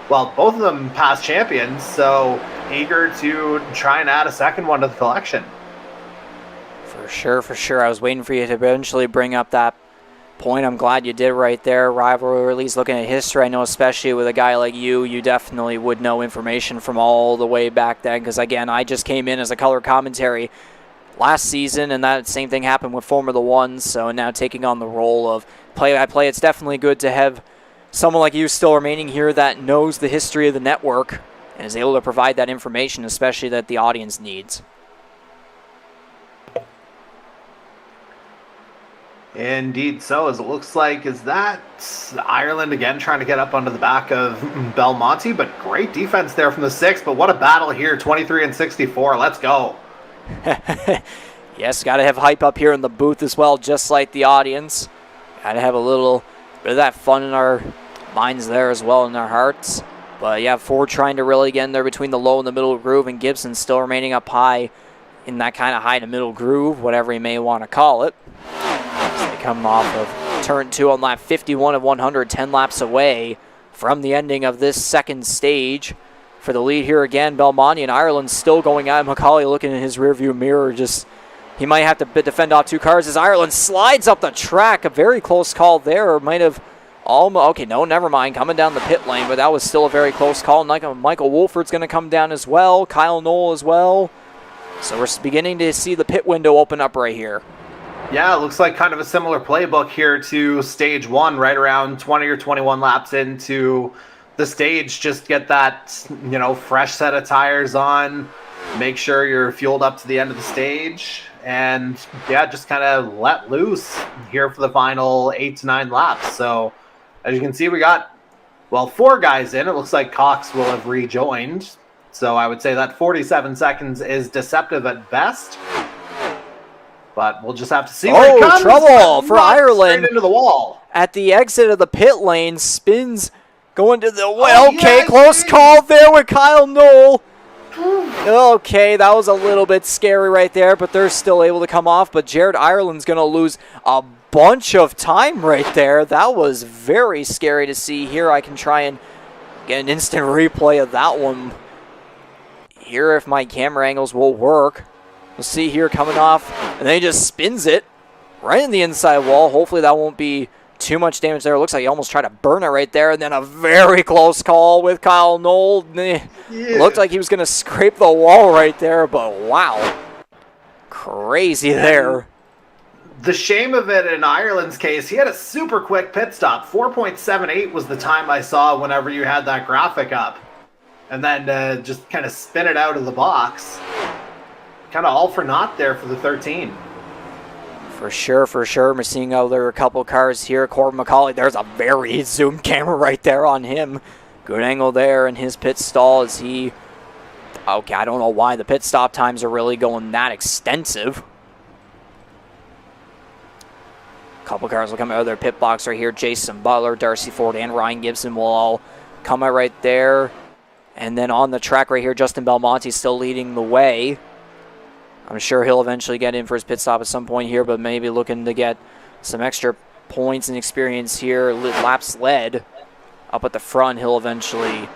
well, both of them past champions, so eager to try and add a second one to the collection. For sure. I was waiting for you to eventually bring up that point I'm glad you did right there. Rivalries, looking at history, I know especially with a guy like you definitely would know information from all the way back then, because again, I just came in as a color commentary last season, and that same thing happened with Formula One, so now taking on the role of play-by-play, it's definitely good to have someone like you still remaining here that knows the history of the network and is able to provide that information, especially that the audience needs. Indeed so, as it looks like. Is that Ireland again trying to get up onto the back of Belmonte? But great defense there from the 6. But what a battle here, 23 and 64. Let's go. Yes, got to have hype up here in the booth as well, just like the audience. Got to have a little bit of that fun in our minds there as well, in our hearts. But yeah, Ford trying to really get in there between the low and the middle groove, and Gibson still remaining up high in that kind of high to middle groove, whatever you may want to call it. They come off of turn 2 on lap 51 of 100, 10 laps away from the ending of this second stage. For the lead here again, Belmonte and Ireland still going at Macaulay, looking in his rearview mirror. He might have to defend off 2 cars as Ireland slides up the track. A very close call there. Might have almost, okay, no, never mind. Coming down the pit lane, but that was still a very close call. Michael Wolford's going to come down as well. Kyle Knoll as well. So we're beginning to see the pit window open up right here. Yeah, it looks like kind of a similar playbook here to stage 1, right around 20 or 21 laps into the stage. Just get that, fresh set of tires on, make sure you're fueled up to the end of the stage, and yeah, just kind of let loose here for the final 8 to 9 laps. So as you can see, we got, 4 guys in. It looks like Cox will have rejoined. So I would say that 47 seconds is deceptive at best. But we'll just have to see where it comes. Trouble for Ireland. Straight into the wall. At the exit of the pit lane, spins going to the... close call there with Kyle Knoll. Okay, that was a little bit scary right there, but they're still able to come off. But Jared Ireland's going to lose a bunch of time right there. That was very scary to see here. I can try and get an instant replay of that one here if my camera angles will work. We'll see here coming off, and then he just spins it right in the inside wall. Hopefully that won't be too much damage there. It looks like he almost tried to burn it right there, and then a very close call with Kyle Knoll. Looked like he was going to scrape the wall right there, but wow. Crazy there. The shame of it in Ireland's case, he had a super quick pit stop. 4.78 was the time I saw whenever you had that graphic up. And then just kind of spin it out of the box. Kind of all for naught there for the 13. For sure. We're seeing there are a couple cars here. Corbin McCauley, there's a very zoomed camera right there on him. Good angle there in his pit stall as he... Okay, I don't know why the pit stop times are really going that extensive. A couple cars will come out of their pit box right here. Jason Butler, Darcy Ford, and Ryan Gibson will all come out right there. And then on the track right here, Justin Belmonte still leading the way. I'm sure he'll eventually get in for his pit stop at some point here, but maybe looking to get some extra points and experience here. Laps led up at the front. He'll eventually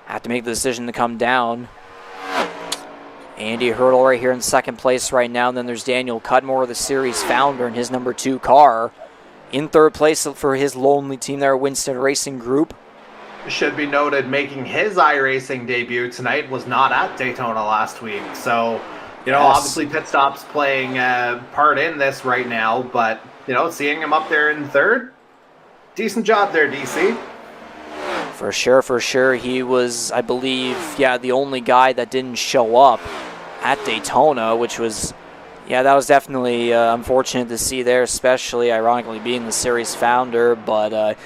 have to make the decision to come down. Andy Hurdle right here in second place right now. And then there's Daniel Cudmore, the series founder, in his number 2 car. In third place for his lonely team there, Winston Racing Group. Should be noted, making his iRacing debut tonight was not at Daytona last week. So, obviously pit stops playing a part in this right now. But, seeing him up there in third, decent job there, DC. For sure. He was, I believe, the only guy that didn't show up at Daytona, which was, that was definitely unfortunate to see there, especially, ironically, being the series founder. But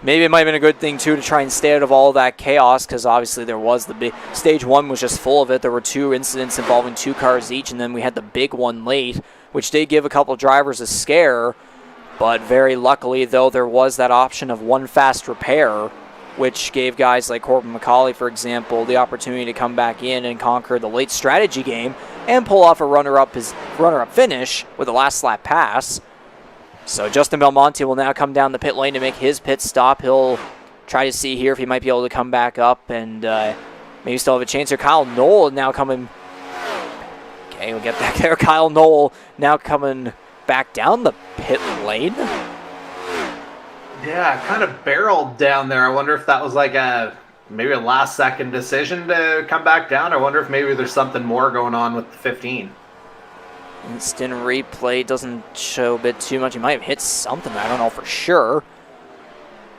maybe it might have been a good thing, too, to try and stay out of all that chaos, because obviously there was the big... Stage 1 was just full of it. There were 2 incidents involving 2 cars each, and then we had the big one late, which did give a couple drivers a scare. But very luckily, though, there was that option of one fast repair, which gave guys like Corbin McCauley, for example, the opportunity to come back in and conquer the late strategy game and pull off a runner-up finish with a last lap pass. So Justin Belmonte will now come down the pit lane to make his pit stop. He'll try to see here if he might be able to come back up and maybe still have a chance here. Kyle Knoll now coming... Okay, we'll get back there. Kyle Knoll now coming back down the pit lane. Yeah, kind of barreled down there. I wonder if that was like maybe a last second decision to come back down. I wonder if maybe there's something more going on with the 15. Instant replay doesn't show a bit too much. He might have hit something. I don't know for sure.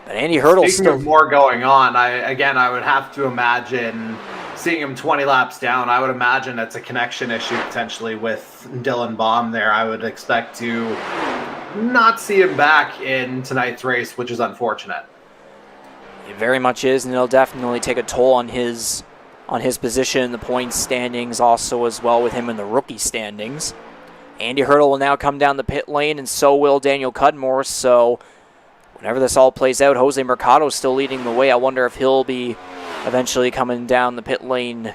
But Andy Hurdle's Speaking still... of more going on, I would have to imagine seeing him 20 laps down. I would imagine it's a connection issue potentially with Dylan Baum there. I would expect to not see him back in tonight's race, which is unfortunate. It very much is, and it'll definitely take a toll on his position in the points standings, also as well with him in the rookie standings. Andy Hurdle will now come down the pit lane, and so will Daniel Cudmore. So whenever this all plays out, Jose Mercado still leading the way. I wonder if he'll be eventually coming down the pit lane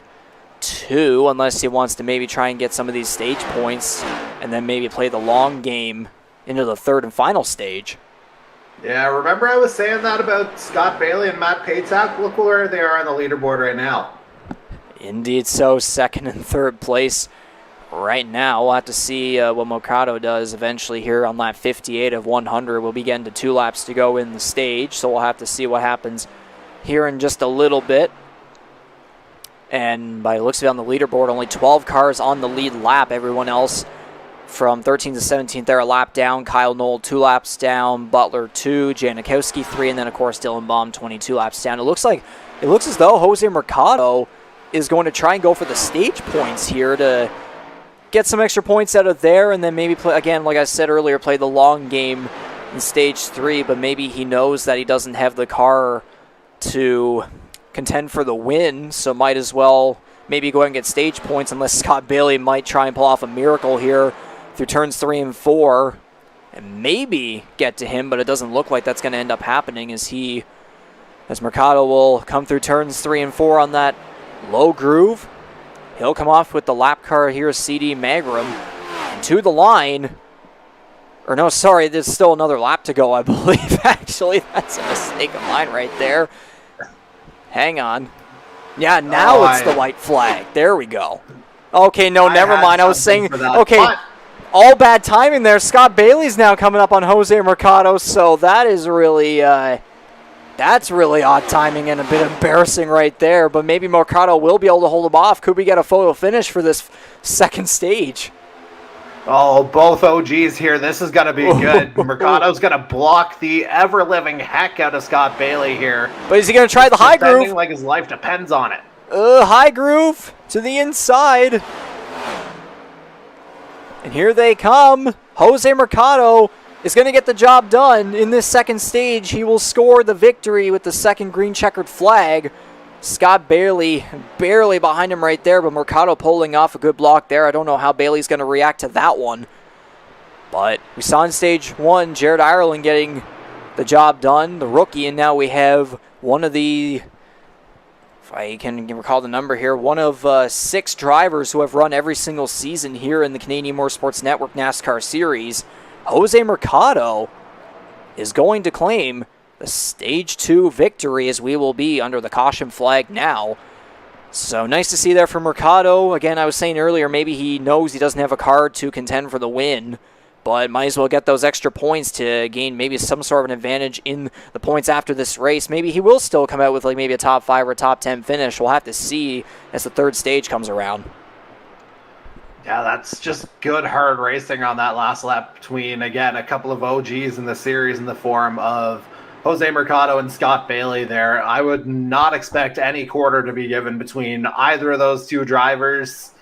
too, unless he wants to maybe try and get some of these stage points and then maybe play the long game into the third and final stage. Yeah, remember I was saying that about Scott Bailey and Matt Paytak? Look where they are on the leaderboard right now. Indeed so, second and third place right now. We'll have to see what Mercado does eventually here on lap 58 of 100. We'll be getting to 2 laps to go in the stage, so we'll have to see what happens here in just a little bit. And by the looks of it on the leaderboard, only 12 cars on the lead lap. Everyone else from 13th to 17th, they're a lap down. Kyle Knoll 2 laps down, Butler 2, Janikowski 3, and then of course Dylan Baum 22 laps down. It looks as though Jose Mercado is going to try and go for the stage points here to get some extra points out of there, and then maybe play, again, like I said earlier, play the long game in stage 3, but maybe he knows that he doesn't have the car to contend for the win, so might as well maybe go ahead and get stage points, unless Scott Bailey might try and pull off a miracle here through turns 3 and 4 and maybe get to him, but it doesn't look like that's going to end up happening as Mercado will come through turns 3 and 4 on that low groove. He'll come off with the lap car here, CD Magram, and to the line. Or no, sorry, there's still another lap to go, I believe, actually. That's a mistake of mine right there. Hang on. Yeah, now it's the white flag. There we go. Okay, no, never mind. I was saying, okay, all bad timing there. Scott Bailey's now coming up on Jose Mercado, so that is really, that's really odd timing and a bit embarrassing right there, but maybe Mercado will be able to hold him off. Could we get a photo finish for this second stage? Oh, both OGs here. This is going to be good. Mercado's going to block the ever-living heck out of Scott Bailey here. But is he going to try the high groove? Like his life depends on it. High groove to the inside. And here they come. Jose Mercado is going to get the job done in this second stage. He will score the victory with the second green checkered flag. Scott Bailey barely behind him right there, but Mercado pulling off a good block there. I don't know how Bailey's going to react to that one. But we saw in stage 1, Jared Ireland getting the job done, the rookie, and now we have one of the, if I can recall the number here, one of 6 drivers who have run every single season here in the Canadian Motorsports Network NASCAR Series. Jose Mercado is going to claim the Stage 2 victory, as we will be under the caution flag now. So nice to see there for Mercado. Again, I was saying earlier, maybe he knows he doesn't have a car to contend for the win, but might as well get those extra points to gain maybe some sort of an advantage in the points after this race. Maybe he will still come out with like maybe a top 5 or top 10 finish. We'll have to see as the third stage comes around. Yeah, that's just good, hard racing on that last lap between, again, a couple of OGs in the series in the form of Jose Mercado and Scott Bailey there. I would not expect any quarter to be given between either of those two drivers.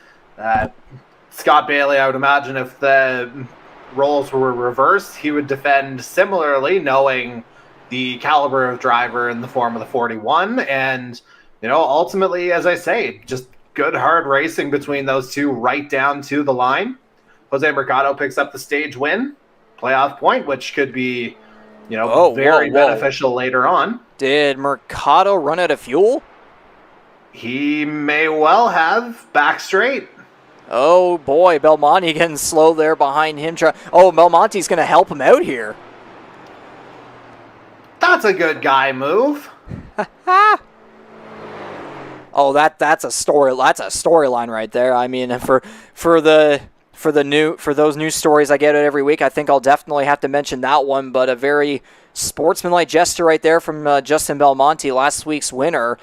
Scott Bailey, I would imagine if the roles were reversed, he would defend similarly, knowing the caliber of driver in the form of the 41. And, ultimately, as I say, just good, hard racing between those two right down to the line. Jose Mercado picks up the stage win, playoff point, which could be very beneficial later on. Did Mercado run out of fuel? He may well have. Back straight. Oh boy, Belmonte getting slow there behind him. Belmonte's going to help him out here. That's a good guy move. Oh, that's a story. That's a storyline right there. I mean, for the for those news stories I get it every week, I think I'll definitely have to mention that one. But a very sportsmanlike gesture right there from Justin Belmonte, last week's winner.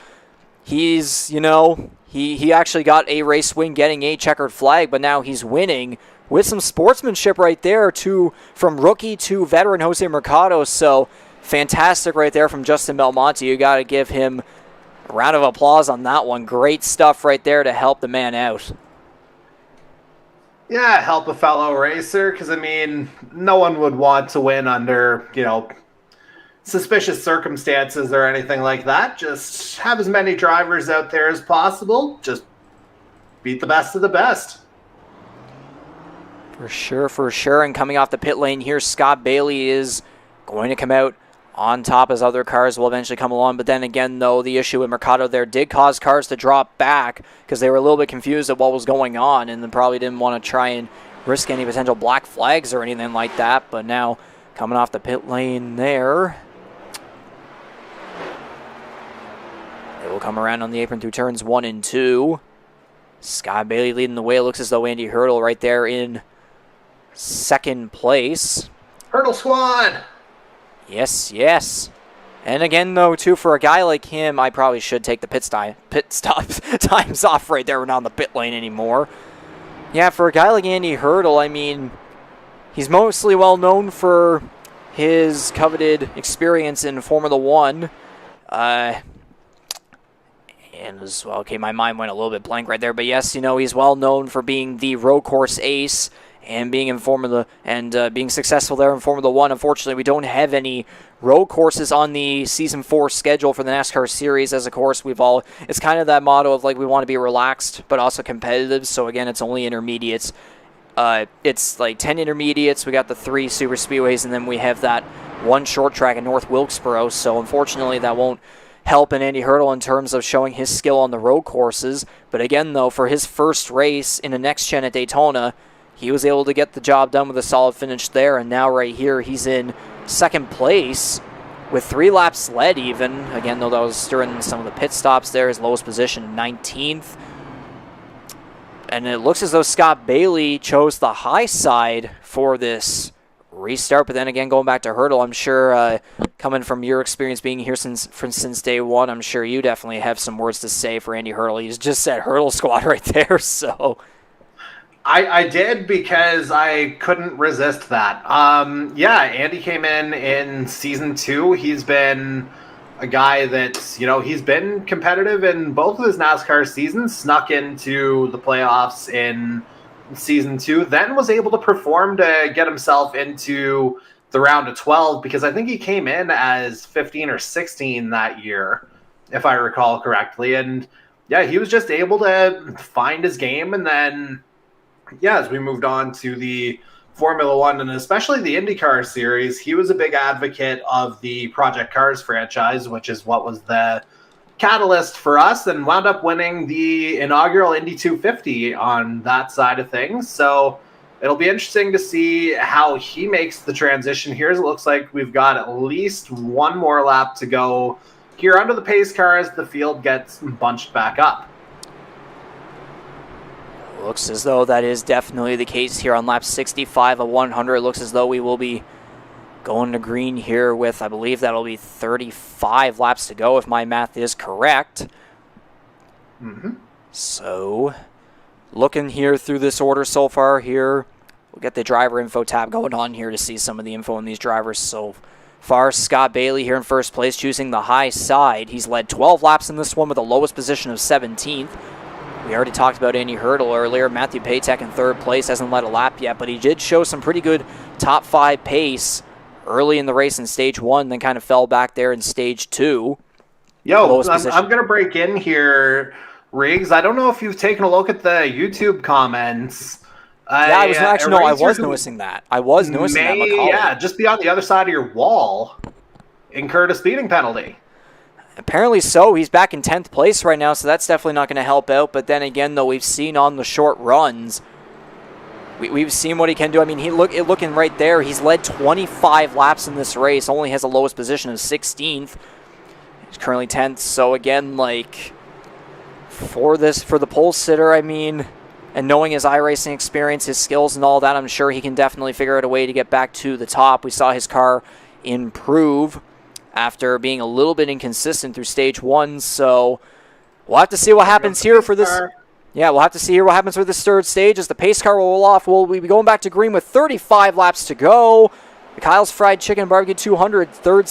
He's, he actually got a race win getting a checkered flag, but now he's winning with some sportsmanship right there from rookie to veteran Jose Mercado. So fantastic right there from Justin Belmonte. You got to give him a round of applause on that one. Great stuff right there to help the man out. Yeah, help a fellow racer, because, no one would want to win under, suspicious circumstances or anything like that. Just have as many drivers out there as possible. Just beat the best of the best. For sure. And coming off the pit lane here, Scott Bailey is going to come out on top as other cars will eventually come along. But then again, though, the issue with Mercado there did cause cars to drop back because they were a little bit confused at what was going on and then probably didn't want to try and risk any potential black flags or anything like that. But now coming off the pit lane there, they will come around on the apron through turns 1 and 2. Scott Bailey leading the way. It looks as though Andy Hurdle right there in second place. Hurdle Squad! Yes. And again, though, too, for a guy like him, I probably should take the pit stop times off right there. We're not on the pit lane anymore. Yeah, for a guy like Andy Hurdle, he's mostly well known for his coveted experience in Formula 1. And as well, okay, my mind went a little bit blank right there. But yes, he's well known for being the road course ace and being in Formula being successful there in Formula 1. Unfortunately, we don't have any road courses on the Season 4 schedule for the NASCAR Series. As of course, it's kind of that motto of we want to be relaxed but also competitive. So again, it's only intermediates. It's 10 intermediates. We got the 3 super speedways, and then we have that 1 short track in North Wilkesboro. So unfortunately, that won't help in Andy Hurdle in terms of showing his skill on the road courses. But again, though, for his first race in the next gen at Daytona, he was able to get the job done with a solid finish there, and now right here he's in second place with 3 laps led even. Again, though, that was during some of the pit stops there, his lowest position, 19th. And it looks as though Scott Bailey chose the high side for this restart, but then again, going back to Hurdle, I'm sure coming from your experience being here since day one, I'm sure you definitely have some words to say for Andy Hurdle. He's just said Hurdle Squad right there, so... I did because I couldn't resist that. Andy came in Season 2. He's been a guy that's, he's been competitive in both of his NASCAR seasons, snuck into the playoffs in Season 2, then was able to perform to get himself into the round of 12 because I think he came in as 15 or 16 that year, if I recall correctly. And yeah, he was just able to find his game, and then as we moved on to the Formula 1 and especially the IndyCar series, he was a big advocate of the Project Cars franchise, which is what was the catalyst for us, and wound up winning the inaugural Indy 250 on that side of things. So it'll be interesting to see how he makes the transition here. It looks like we've got at least 1 more lap to go here under the pace car as the field gets bunched back up. Looks as though that is definitely the case here on lap 65 of 100. It looks as though we will be going to green here with, I believe that'll be 35 laps to go if my math is correct. Mm-hmm. So, looking here through this order so far here, we'll get the driver info tab going on here to see some of the info on these drivers so far. Scott Bailey here in first place, choosing the high side. He's led 12 laps in this one with the lowest position of 17th. We already talked about Andy Hurdle earlier. Matthew Patek in third place, hasn't led a lap yet, but he did show some pretty good top 5 pace early in the race in stage 1, then kind of fell back there in stage 2. I'm going to break in here, Riggs. I don't know if you've taken a look at the YouTube comments. I was noticing that. I was noticing that, McCauley. Yeah, just be on the other side of your wall, incurred a speeding penalty. Apparently so. He's back in 10th place right now, so that's definitely not going to help out. But then again, though, we've seen on the short runs, we've seen what he can do. Looking right there, he's led 25 laps in this race, only has the lowest position of 16th. He's currently 10th. So again, for the pole sitter, and And knowing his iRacing experience, his skills and all that, I'm sure he can definitely figure out a way to get back to the top. We saw his car improve after being a little bit inconsistent through stage 1, so we'll have to see what happens here for this. Yeah, we'll have to see here what happens for this third stage as the pace car will roll off. We'll be going back to green with 35 laps to go. The Kyle's Fried Chicken Barbecue 200 third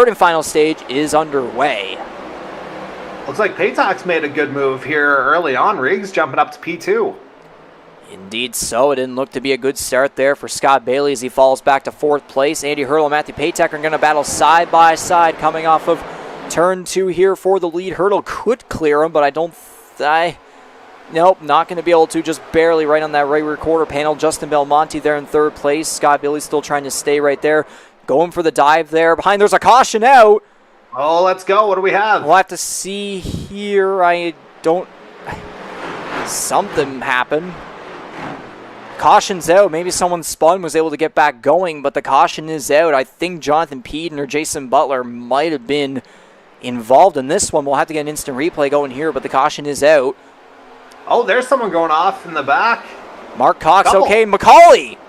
and final stage is underway. Looks like Paytax made a good move here early on. Riggs jumping up to P2. Indeed so. It didn't look to be a good start there for Scott Bailey as he falls back to 4th place. Andy Hurdle and Matthew Paytack are going to battle side by side coming off of turn 2 here for the lead. Hurdle could clear him, but nope, not going to be able to. Just barely right on that right rear quarter panel. Justin Belmonte there in 3rd place. Scott Bailey still trying to stay right there. Going for the dive there. Behind, there's a caution out. Oh, let's go. What do we have? We'll have to see here. Something happened. Caution's out. Maybe someone spun, was able to get back going, but the caution is out. I think Jonathan Peden or Jason Butler might have been involved in this one. We'll have to get an instant replay going here, but the caution is out. Oh, there's someone going off in the back. Mark Cox, okay. McCauley.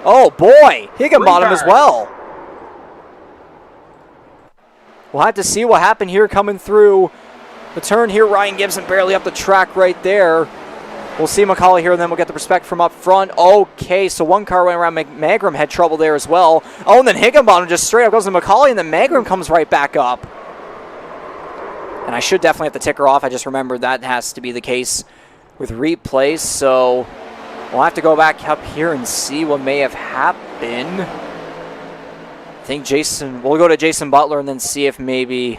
Oh, boy. Higginbottom as well. We'll have to see what happened here coming through the turn here. Ryan Gibson barely up the track right there. We'll see McCauley here, and then we'll get the perspective from up front. Okay, so one car went around. Magrum had trouble there as well. Oh, and then Higginbottom just straight up goes to McCauley, and then Magrum comes right back up. And I should definitely have the ticker off. I just remembered that has to be the case with replays. So we'll have to go back up here and see what may have happened. I think we'll go to Jason Butler and then see if maybe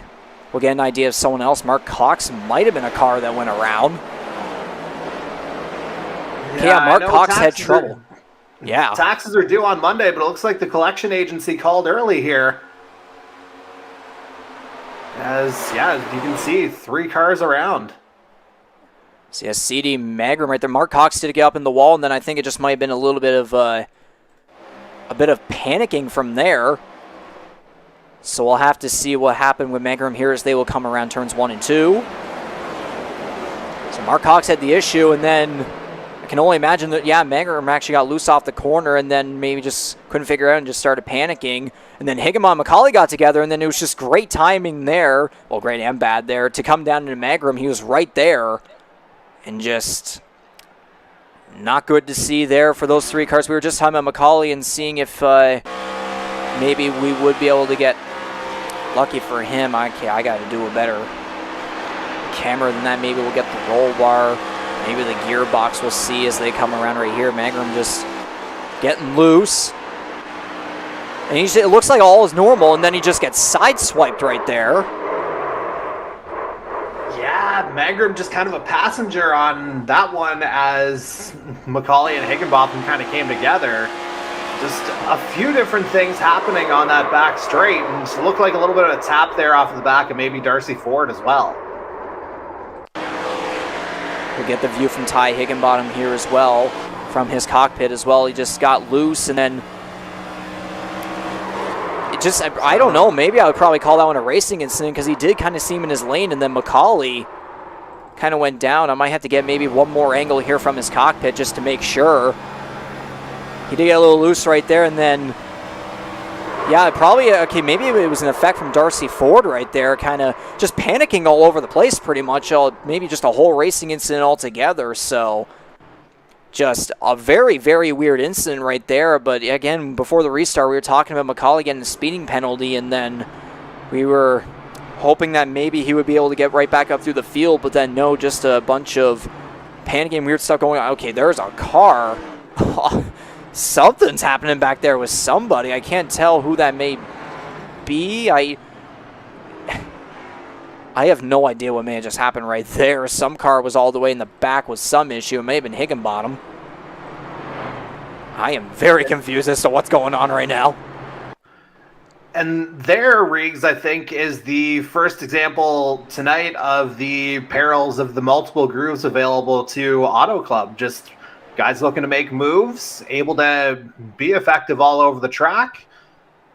we'll get an idea of someone else. Mark Cox might have been a car that went around. Yeah, Mark Cox had trouble. Yeah. Taxes are due on Monday, but it looks like the collection agency called early here. As you can see, 3 cars around. So yeah, CD Magrum right there. Mark Cox did get up in the wall, and then I think it just might have been a little bit of panicking from there. So we'll have to see what happened with Magrum here as they will come around turns 1 and 2. So Mark Cox had the issue, and then I can only imagine that, Magrum actually got loose off the corner and then maybe just couldn't figure it out and just started panicking. And then Higginbottom and McCauley got together, and then it was just great timing there. Well, great and bad there. To come down into Magrum, he was right there. And just not good to see there for those 3 cars. We were just talking about McCauley and seeing if maybe we would be able to get lucky for him. I got to do a better camera than that. Maybe we'll get the roll bar. Maybe the gearbox we'll see as they come around right here. Magrum just getting loose. And it looks like all is normal, and then he just gets sideswiped right there. Yeah, Magrum just kind of a passenger on that one as McCauley and Higginbotham kind of came together. Just a few different things happening on that back straight, and it looked like a little bit of a tap there off of the back of maybe Darcy Ford as well. We'll get the view from Ty Higginbottom here as well, from his cockpit as well. He just got loose, and then I don't know, maybe I would probably call that one a racing incident because he did kind of seem in his lane, and then McCauley kind of went down. I might have to get maybe one more angle here from his cockpit just to make sure. He did get a little loose right there, and then, maybe it was an effect from Darcy Ford right there, kind of just panicking all over the place pretty much, maybe just a whole racing incident altogether, so just a very, very weird incident right there. But again, before the restart, we were talking about McCauley getting a speeding penalty, and then we were hoping that maybe he would be able to get right back up through the field, but then no, just a bunch of panicking, weird stuff going on. Okay, there's a car. Something's happening back there with somebody. I can't tell who that may be. I have no idea what may have just happened right there. Some car was all the way in the back with some issue. It may have been Higginbottom. I am very confused as to what's going on right now. And there, Riggs, I think, is the first example tonight of the perils of the multiple grooves available to Auto Club. Just guys looking to make moves, able to be effective all over the track.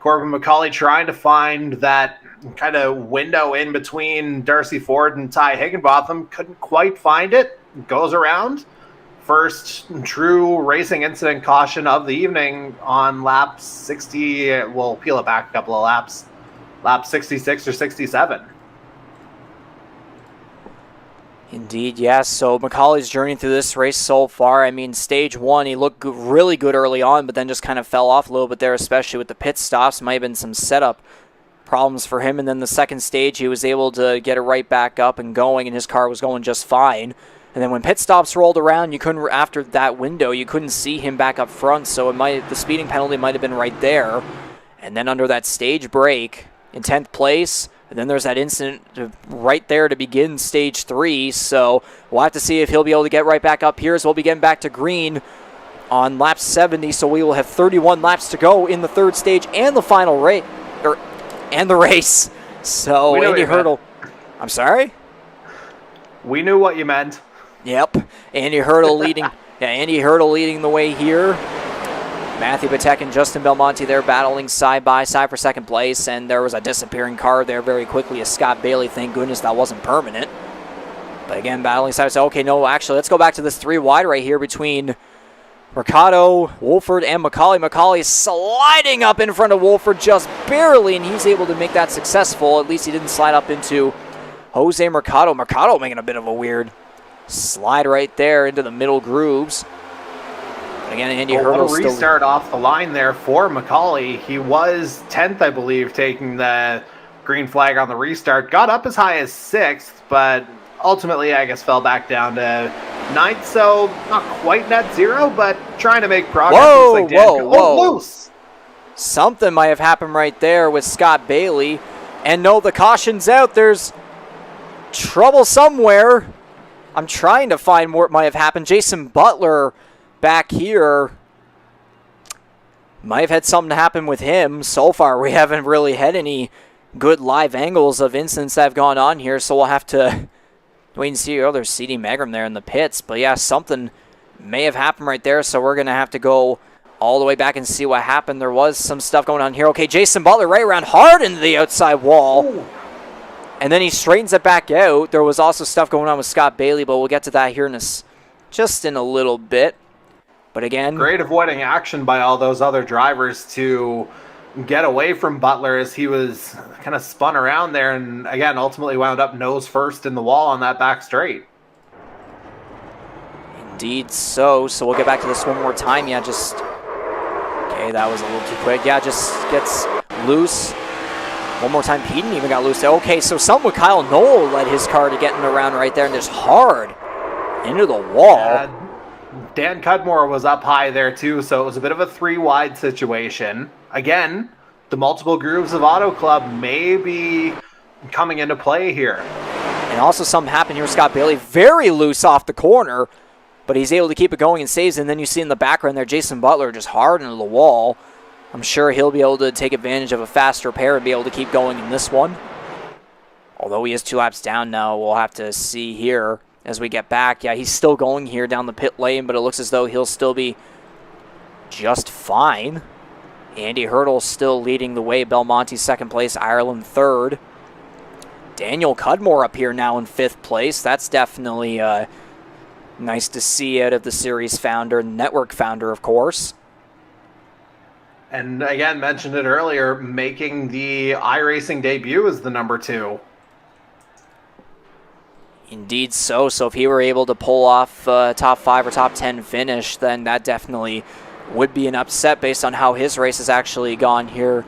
Corbin McCauley trying to find that kind of window in between Darcy Ford and Ty Higginbotham. Couldn't quite find it. goes around. First true racing incident caution of the evening on lap 60. We'll peel it back a couple of laps. Lap 66 or 67. Indeed, yes. So McCauley's journey through this race so far, I mean, stage one, he looked really good early on, but then just kind of fell off a little bit there, especially with the pit stops. Might have been some setup problems for him. And then the second stage, he was able to get it right back up and going, and his car was going just fine. And then when pit stops rolled around, you couldn't, after that window, you couldn't see him back up front, so the speeding penalty might have been right there. And then under that stage break, in 10th place, and then there's that incident right there to begin stage 3, so we'll have to see if he'll be able to get right back up here as we'll be getting back to green on lap 70, so we will have 31 laps to go in the third stage and the final race, and the race. So Andy Hurdle, I'm sorry? We knew what you meant. Yep, Andy Hurdle leading. Yeah, Andy Hurdle leading the way here. Matthew Patek and Justin Belmonte there battling side by side for second place, and there was a disappearing car there very quickly as Scott Bailey. Thank goodness that wasn't permanent. But again, battling side by side. Okay, no, actually, let's go back to this 3 wide right here between Mercado, Wolford, and McCauley. McCauley is sliding up in front of Wolford just barely, and he's able to make that successful. At least he didn't slide up into Jose Mercado. Mercado making a bit of a weird slide right there into the middle grooves. Again, Andy Hurdle still restart off the line there for McCauley. He was 10th, I believe, taking the green flag on the restart. Got up as high as 6th, but ultimately, I guess, fell back down to 9th. So not quite net zero, but trying to make progress. Whoa. Loose. Something might have happened right there with Scott Bailey. And no, the caution's out. There's trouble somewhere. I'm trying to find what might have happened. Jason Butler back here might have had something happen with him. So far, we haven't really had any good live angles of incidents that have gone on here, so we'll have to wait and see. Oh, there's CD Magram there in the pits. But yeah, something may have happened right there, so we're going to have to go all the way back and see what happened. There was some stuff going on here. Okay, Jason Butler right around hard into the outside wall. Ooh. And then he straightens it back out. There was also stuff going on with Scott Bailey, but we'll get to that here just in a little bit. But again, great avoiding action by all those other drivers to get away from Butler as he was kind of spun around there and, again, ultimately wound up nose first in the wall on that back straight. Indeed so. So we'll get back to this one more time. Yeah, just... Okay, that was a little too quick. Yeah, just gets loose. One more time, Peden even got loose there. Okay, so something with Kyle Knoll led his car to getting around right there, and just hard into the wall. Dan Cudmore was up high there too, so it was a bit of a 3-wide situation. Again, the multiple grooves of Auto Club may be coming into play here. And also something happened here with Scott Bailey. Very loose off the corner, but he's able to keep it going and saves. And then you see in the background there, Jason Butler just hard into the wall. I'm sure he'll be able to take advantage of a fast repair and be able to keep going in this one. Although he is 2 laps down now, we'll have to see here as we get back. Yeah, he's still going here down the pit lane, but it looks as though he'll still be just fine. Andy Hurdle still leading the way. Belmonte second place, Ireland third. Daniel Cudmore up here now in 5th place. That's definitely nice to see out of the series founder, network founder, of course. And again, mentioned it earlier, making the iRacing debut as the number 2. Indeed so. So if he were able to pull off top 5 or top 10 finish, then that definitely would be an upset based on how his race has actually gone here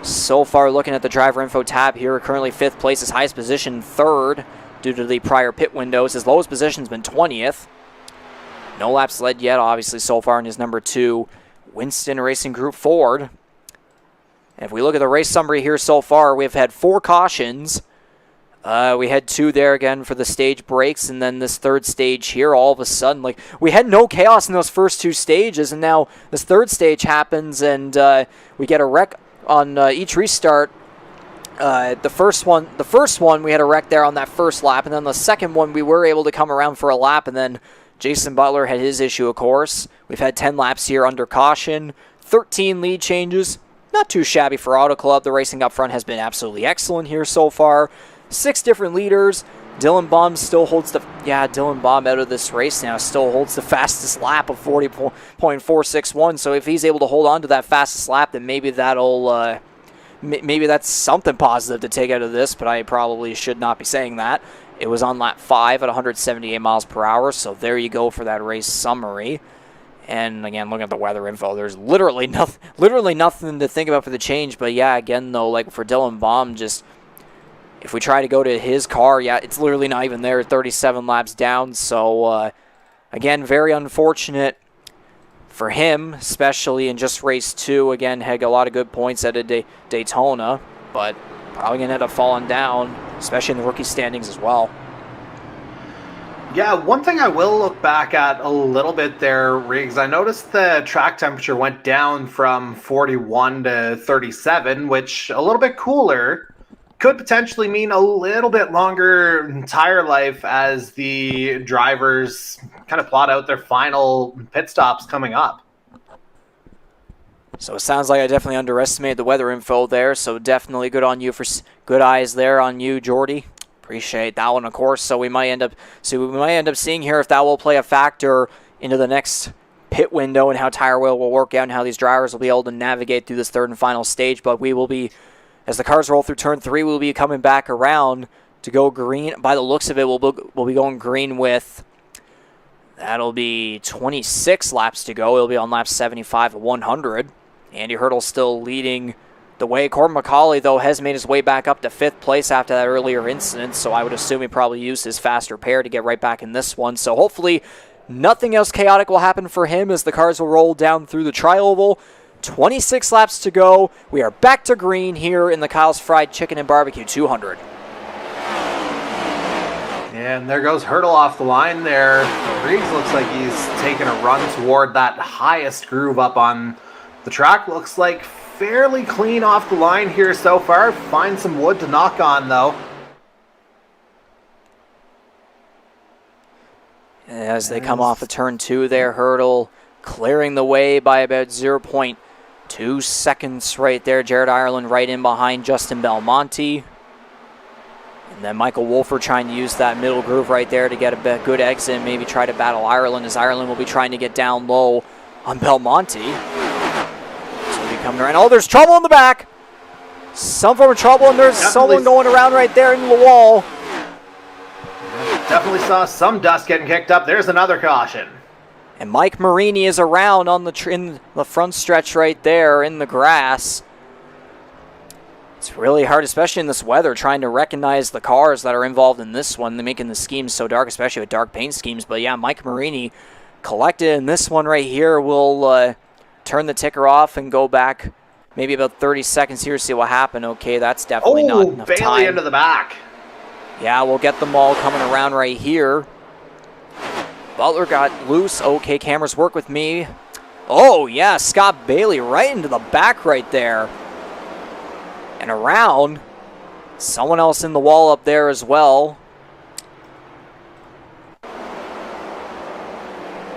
so far. Looking at the driver info tab here, currently 5th place, his highest position 3rd due to the prior pit windows. His lowest position's been 20th. No laps led yet, obviously, so far in his number 2, Winston Racing Group Ford. And if we look at the race summary here so far, we've had 4 cautions. We had 2 there again for the stage breaks, and then this 3rd stage here, all of a sudden, like, we had no chaos in those first 2 stages, and now this 3rd stage happens, and we get a wreck on each restart. The first one, we had a wreck there on that first lap, and then the second one, we were able to come around for a lap, and then Jason Butler had his issue, of course. We've had 10 laps here under caution, 13 lead changes. Not too shabby for Auto Club. The racing up front has been absolutely excellent here so far. 6 different leaders, Dylan Baum still holds Dylan Baum out of this race now still holds the fastest lap of 40.461. So if he's able to hold on to that fastest lap, then maybe that'll maybe that's something positive to take out of this. But I probably should not be saying that. It was on lap 5 at 178 miles per hour. So there you go for that race summary. And again, looking at the weather info, there's literally nothing to think about for the change. But yeah, again though, like for Dylan Baum, just if we try to go to his car, yeah, it's literally not even there, 37 laps down. So, again, very unfortunate for him, especially in just race 2. Again, had a lot of good points at a Daytona, but probably going to end up falling down, especially in the rookie standings as well. Yeah, one thing I will look back at a little bit there, Riggs, I noticed the track temperature went down from 41 to 37, which a little bit cooler. Could potentially mean a little bit longer tire life as the drivers kind of plot out their final pit stops coming up. So it sounds like I definitely underestimated the weather info there. So definitely good on you for good eyes there on you, Jordy. Appreciate that one, of course. So we might end up seeing here if that will play a factor into the next pit window and how tire wear will work out and how these drivers will be able to navigate through this third and final stage. But we will be. As the cars roll through turn 3, we'll be coming back around to go green. By the looks of it, we'll be going green with, that'll be 26 laps to go. It'll be on lap 75 of 100. Andy Hurdle still leading the way. Corbin McCauley, though, has made his way back up to 5th place after that earlier incident, so I would assume he probably used his faster pair to get right back in this one. So hopefully nothing else chaotic will happen for him as the cars will roll down through the tri-oval. 26 laps to go. We are back to green here in the Kyle's Fried Chicken and Barbecue 200. And there goes Hurdle off the line there. Riggs looks like he's taking a run toward that highest groove up on the track. Looks like fairly clean off the line here so far. Find some wood to knock on, though. As they come off of turn 2 there, Hurdle clearing the way by about 0.2 seconds right there. Jared Ireland right in behind Justin Belmonte. And then Michael Wolfer trying to use that middle groove right there to get a good exit and maybe try to battle Ireland, as Ireland will be trying to get down low on Belmonte. So be coming around. Oh, there's trouble in the back. Some form of trouble, and there's someone going around right there in the wall. Definitely saw some dust getting kicked up. There's another caution. And Mike Marini is around on in the front stretch right there in the grass. It's really hard, especially in this weather, trying to recognize the cars that are involved in this one. They're making the schemes so dark, especially with dark paint schemes. But yeah, Mike Marini collected in this one right here. We'll turn the ticker off and go back maybe about 30 seconds here to see what happened. Okay, that's definitely not enough Bailey time. into the back. Yeah, we'll get them all coming around right here. Butler got loose. Okay, cameras work with me. Oh, yeah, Scott Bailey right into the back right there. And around. Someone else in the wall up there as well.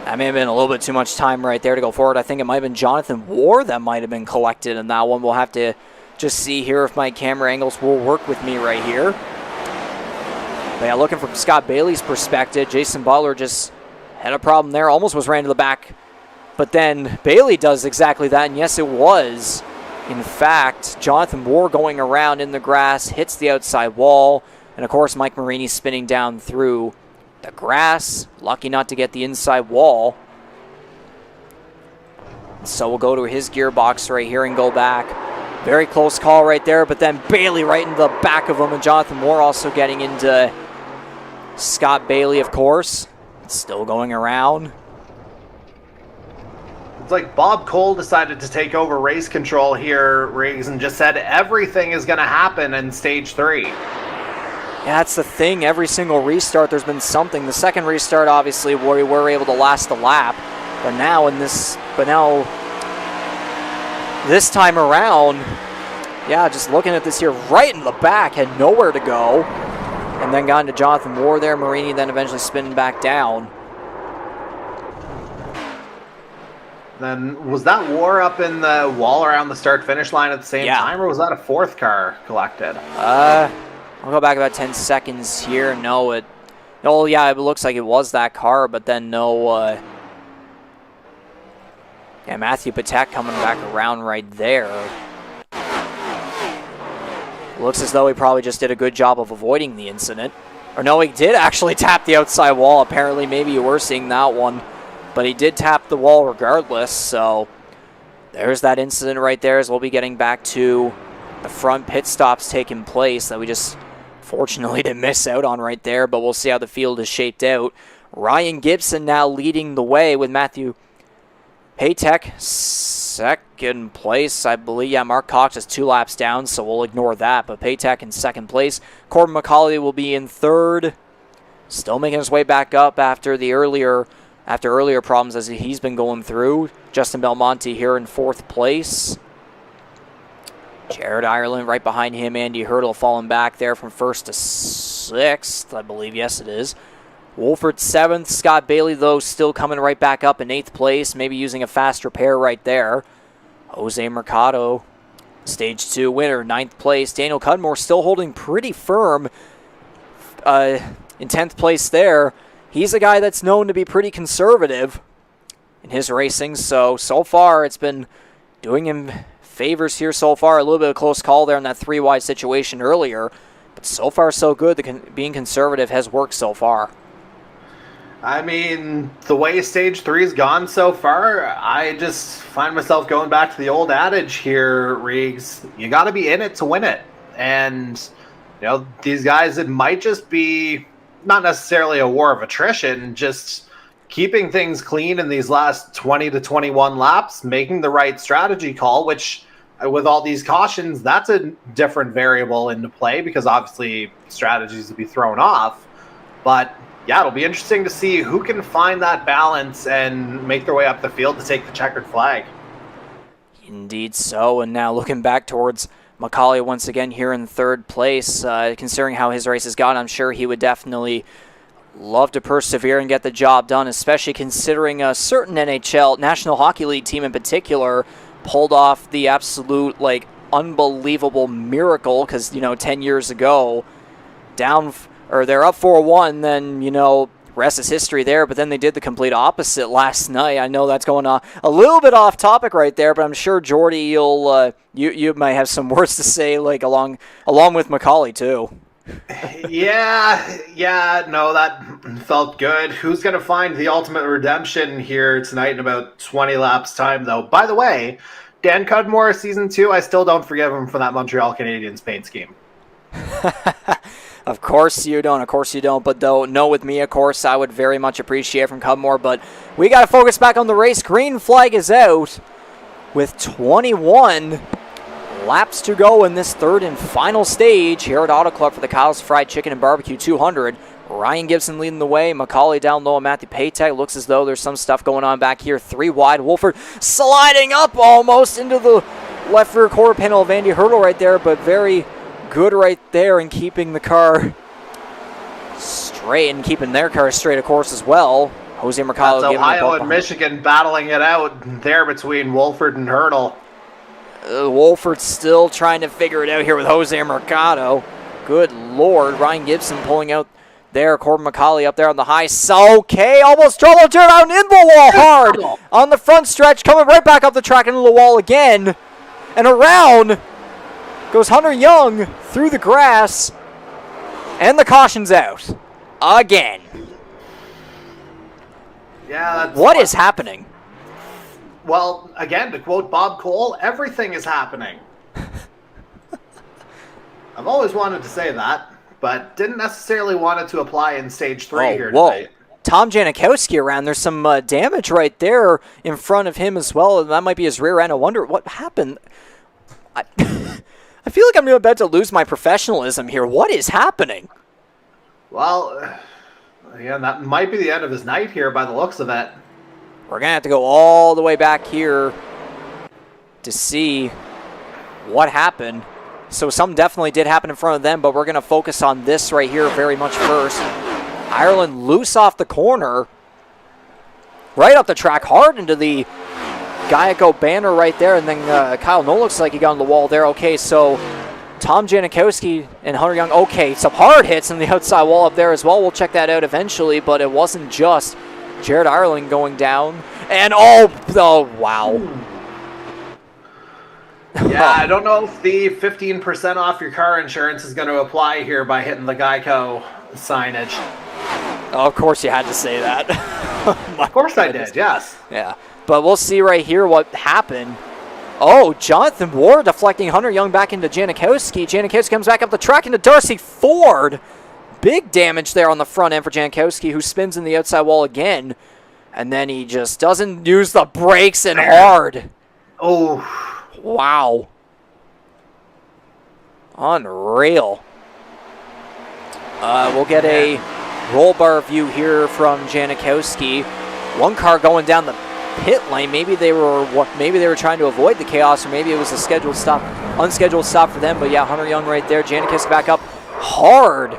That may have been a little bit too much time right there to go forward. I think it might have been Jonathan War that might have been collected in that one. We'll have to just see here if my camera angles will work with me right here. But yeah, looking from Scott Bailey's perspective, Jason Butler just had a problem there. Almost was ran to the back. But then Bailey does exactly that. And yes, it was. In fact, Jonathan War going around in the grass, hits the outside wall. And of course, Mike Marini spinning down through the grass. Lucky not to get the inside wall. So we'll go to his gearbox right here and go back. Very close call right there. But then Bailey right into the back of him. And Jonathan War also getting into Scott Bailey, of course. Still going around. It's like Bob Cole decided to take over race control here, Riggs, and just said everything is going to happen in stage 3. Yeah, that's the thing. Every single restart, there's been something. The second restart, obviously, we were able to last a lap. But now this time around, yeah, just looking at this here, right in the back, had nowhere to go. And then got into Jonathan War there. Marini then eventually spinning back down. Then was that War up in the wall around the start-finish line at the same time, or was that a fourth car collected? I'll go back about 10 seconds here. No, oh yeah, it looks like it was that car, but then no, yeah, Matthew Patek coming back around right there. Looks as though he probably just did a good job of avoiding the incident. Or no, he did actually tap the outside wall. Apparently, maybe you were seeing that one. But he did tap the wall regardless, so there's that incident right there as we'll be getting back to the front pit stops taking place that we just fortunately didn't miss out on right there, but we'll see how the field is shaped out. Ryan Gibson now leading the way with Matthew Patek second place, I believe. Yeah, Mark Cox is 2 laps down, so we'll ignore that. But Patek in second place. Corbin McCauley will be in third. Still making his way back up after earlier problems as he's been going through. Justin Belmonte here in fourth place. Jared Ireland right behind him. Andy Hurdle falling back there from first to sixth, I believe. Yes, it is. Wolford 7th. Scott Bailey, though, still coming right back up in 8th place, maybe using a fast repair right there. Jose Mercado, Stage 2 winner, 9th place. Daniel Cudmore still holding pretty firm in 10th place there. He's a guy that's known to be pretty conservative in his racing, so far it's been doing him favors here so far. A little bit of a close call there in that 3-wide situation earlier, but so far so good. Being conservative has worked so far. I mean, the way Stage 3's gone so far, I just find myself going back to the old adage here, Riggs. You got to be in it to win it. And, you know, these guys, it might just be not necessarily a war of attrition, just keeping things clean in these last 20 to 21 laps, making the right strategy call, which with all these cautions, that's a different variable into play because obviously strategies will be thrown off. But yeah, it'll be interesting to see who can find that balance and make their way up the field to take the checkered flag. Indeed so, and now looking back towards McCauley once again here in third place. Considering how his race has gone, I'm sure he would definitely love to persevere and get the job done, especially considering a certain NHL, National Hockey League team in particular, pulled off the absolute, unbelievable miracle because, 10 years ago, they're up 4-1, then, rest is history there, but then they did the complete opposite last night. I know that's going on a little bit off topic right there, but I'm sure Jordy, you might have some words to say, along with McCauley too. No, that felt good. Who's going to find the ultimate redemption here tonight in about 20 laps time, though? By the way, Dan Cudmore, Season 2, I still don't forgive him for that Montreal Canadiens paint scheme. Of course you don't. But no, with me, of course, I would very much appreciate from Cudmore. But we got to focus back on the race. Green flag is out with 21 laps to go in this third and final stage here at Auto Club for the Kyle's Fried Chicken and Barbecue 200. Ryan Gibson leading the way. McCauley down low. Matthew Patek looks as though there's some stuff going on back here. 3 wide. Wolford sliding up almost into the left rear quarter panel of Andy Hurdle right there, but very good right there in keeping the car straight and keeping their car straight, of course, as well. Jose Mercado. That's Ohio and Michigan battling it out there between Wolford and Hurdle. Wolford still trying to figure it out here with Jose Mercado. Good Lord. Ryan Gibson pulling out there. Corbin McCauley up there on the high. Okay, almost trouble. Turn out in the wall hard on the front stretch. Coming right back up the track into the wall again. And around goes Hunter Young through the grass. And the caution's out. Again. Yeah, what is happening? Well, again, to quote Bob Cole, everything is happening. I've always wanted to say that, but didn't necessarily want it to apply in Stage 3 here tonight. Tom Janikowski around. There's some damage right there in front of him as well. And that might be his rear end. I wonder what happened. I feel like I'm about to lose my professionalism here. What is happening? Well, again, that might be the end of his night here by the looks of it. We're going to have to go all the way back here to see what happened. So something definitely did happen in front of them, but we're going to focus on this right here very much first. Ireland loose off the corner. Right up the track, hard into the Geico banner right there. And then Kyle Noll looks like he got on the wall there. Okay, so Tom Janikowski and Hunter Young. Okay, some hard hits in the outside wall up there as well. We'll check that out eventually, but it wasn't just Jared Ireland going down. And oh wow. Yeah, I don't know if the 15% off your car insurance is going to apply here by hitting the Geico signage. Oh, of course you had to say that. Of course I did, yes. Yeah, but we'll see right here what happened. Oh, Jonathan Ward deflecting Hunter Young back into Janikowski. Janikowski comes back up the track into Darcy Ford. Big damage there on the front end for Janikowski, who spins in the outside wall again. And then he just doesn't use the brakes and hard. Oh. Wow. Unreal. We'll get a roll bar view here from Janikowski. One car going down the pit lane. Maybe they were trying to avoid the chaos, or maybe it was a unscheduled stop for them. But yeah, Hunter Young right there. Janikowski back up. Hard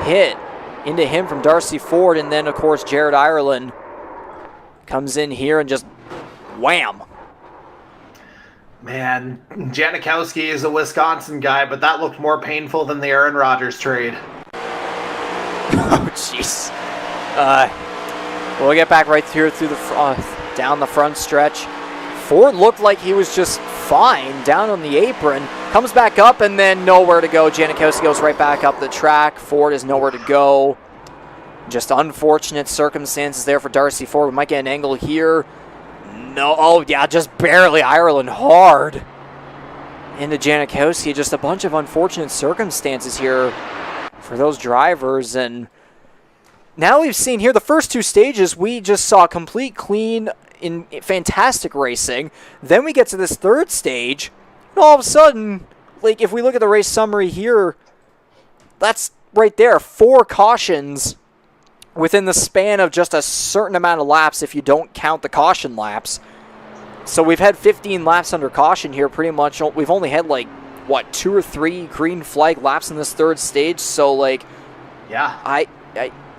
hit into him from Darcy Ford, and then of course Jared Ireland comes in here and just wham. Man, Janikowski is a Wisconsin guy, but that looked more painful than the Aaron Rodgers trade. Oh, jeez. We'll get back right here through the down the front stretch. Ford looked like he was just fine down on the apron. Comes back up and then nowhere to go. Janikowski goes right back up the track. Ford is nowhere to go. Just unfortunate circumstances there for Darcy Ford. We might get an angle here. No, oh yeah, just barely. Ireland hard into Janikowski. Just a bunch of unfortunate circumstances here for those drivers. And now we've seen here the first two stages, we just saw complete clean in fantastic racing. Then we get to this third stage, and all of a sudden, like if we look at the race summary here, that's right there, 4 cautions within the span of just a certain amount of laps if you don't count the caution laps. So we've had 15 laps under caution here pretty much. We've only had like, what, 2 or 3 green flag laps in this third stage. So like, yeah,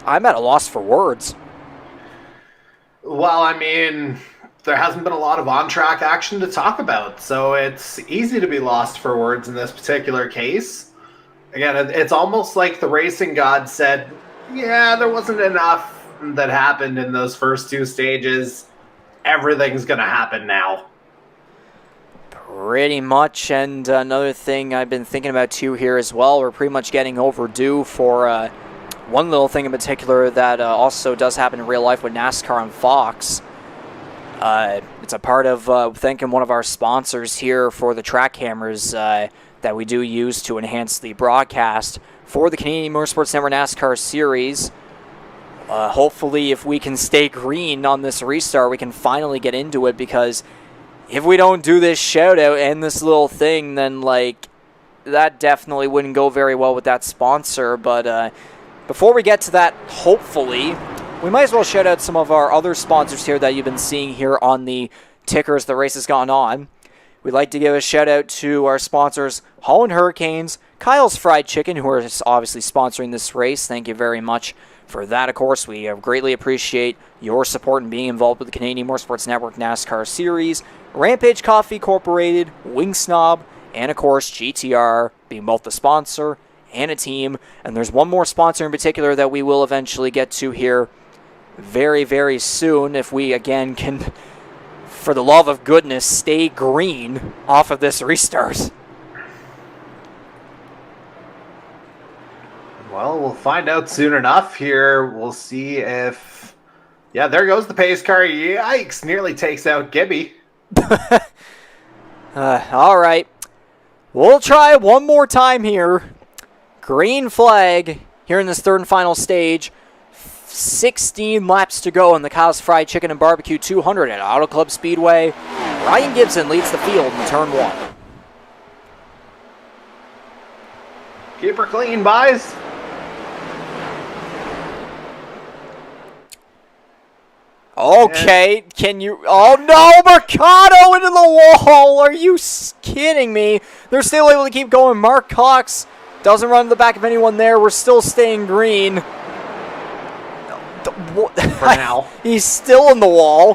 I'm at a loss for words. Well, I mean, there hasn't been a lot of on-track action to talk about, so it's easy to be lost for words in this particular case. Again, it's almost like the racing god said, yeah, there wasn't enough that happened in those first 2 stages. Everything's going to happen now. Pretty much, and another thing I've been thinking about too here as well, we're pretty much getting overdue for one little thing in particular that also does happen in real life with NASCAR on Fox. It's a part of thanking one of our sponsors here for the track cameras that we do use to enhance the broadcast for the Canadian Motorsports Network NASCAR series. Hopefully, if we can stay green on this restart, we can finally get into it, because if we don't do this shout out and this little thing, then like that definitely wouldn't go very well with that sponsor. But before we get to that, hopefully, we might as well shout out some of our other sponsors here that you've been seeing here on the tickers the race has gone on. We'd like to give a shout out to our sponsors, Holland Hurricanes, Kyle's Fried Chicken, who are obviously sponsoring this race. Thank you very much for that. Of course, we greatly appreciate your support and being involved with the Canadian Motorsports Network NASCAR Series, Rampage Coffee Incorporated, Wing Snob, and of course GTR being both the sponsor and a team. And there's one more sponsor in particular that we will eventually get to here very, very soon, if we again can, for the love of goodness, stay green off of this restart. Well, we'll find out soon enough here. We'll see if... Yeah, there goes the pace car. Yikes, nearly takes out Gibby. All right. We'll try one more time here. Green flag here in this third and final stage. 16 laps to go in the Kyle's Fried Chicken and Barbecue 200 at Auto Club Speedway. Ryan Gibson leads the field in turn 1. Keep her clean, boys. Okay, can you... Oh, no! Mercado into the wall! Are you kidding me? They're still able to keep going. Mark Cox doesn't run to the back of anyone there. We're still staying green. For now. He's still in the wall.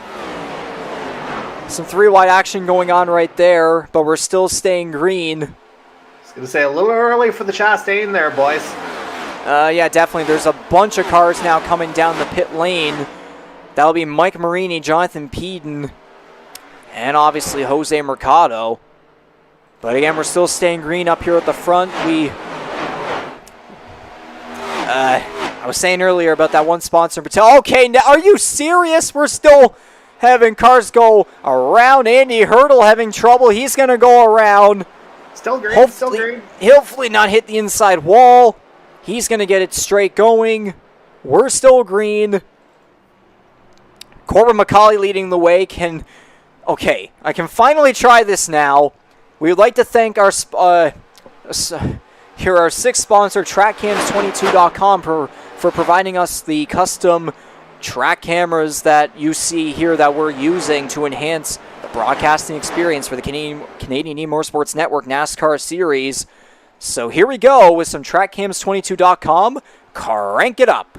Some 3-wide action going on right there, but we're still staying green. Just Gonna say a little early for the Chastain there, boys. Yeah, definitely. There's a bunch of cars now coming down the pit lane. That'll be Mike Marini, Jonathan Peden, and obviously Jose Mercado. But again, we're still staying green up here at the front. I was saying earlier about that one sponsor. Okay, now are you serious? We're still having cars go around. Andy Hurdle having trouble. He's going to go around. Still green, still green. Hopefully not hit the inside wall. He's going to get it straight going. We're still green. Corbin McCauley leading the way. Okay, I can finally try this now. We would like to thank our our sixth sponsor, TrackCams22.com, for providing us the custom track cameras that you see here that we're using to enhance the broadcasting experience for the Canadian eMotorsports Network NASCAR Series. So here we go with some TrackCams22.com. Crank it up.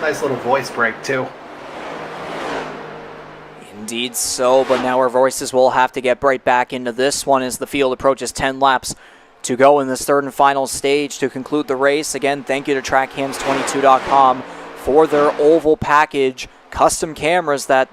Nice little voice break, too. Indeed so, but now our voices will have to get right back into this one as the field approaches 10 laps to go in this third and final stage to conclude the race. Again, thank you to TrackCams22.com for their oval package custom cameras that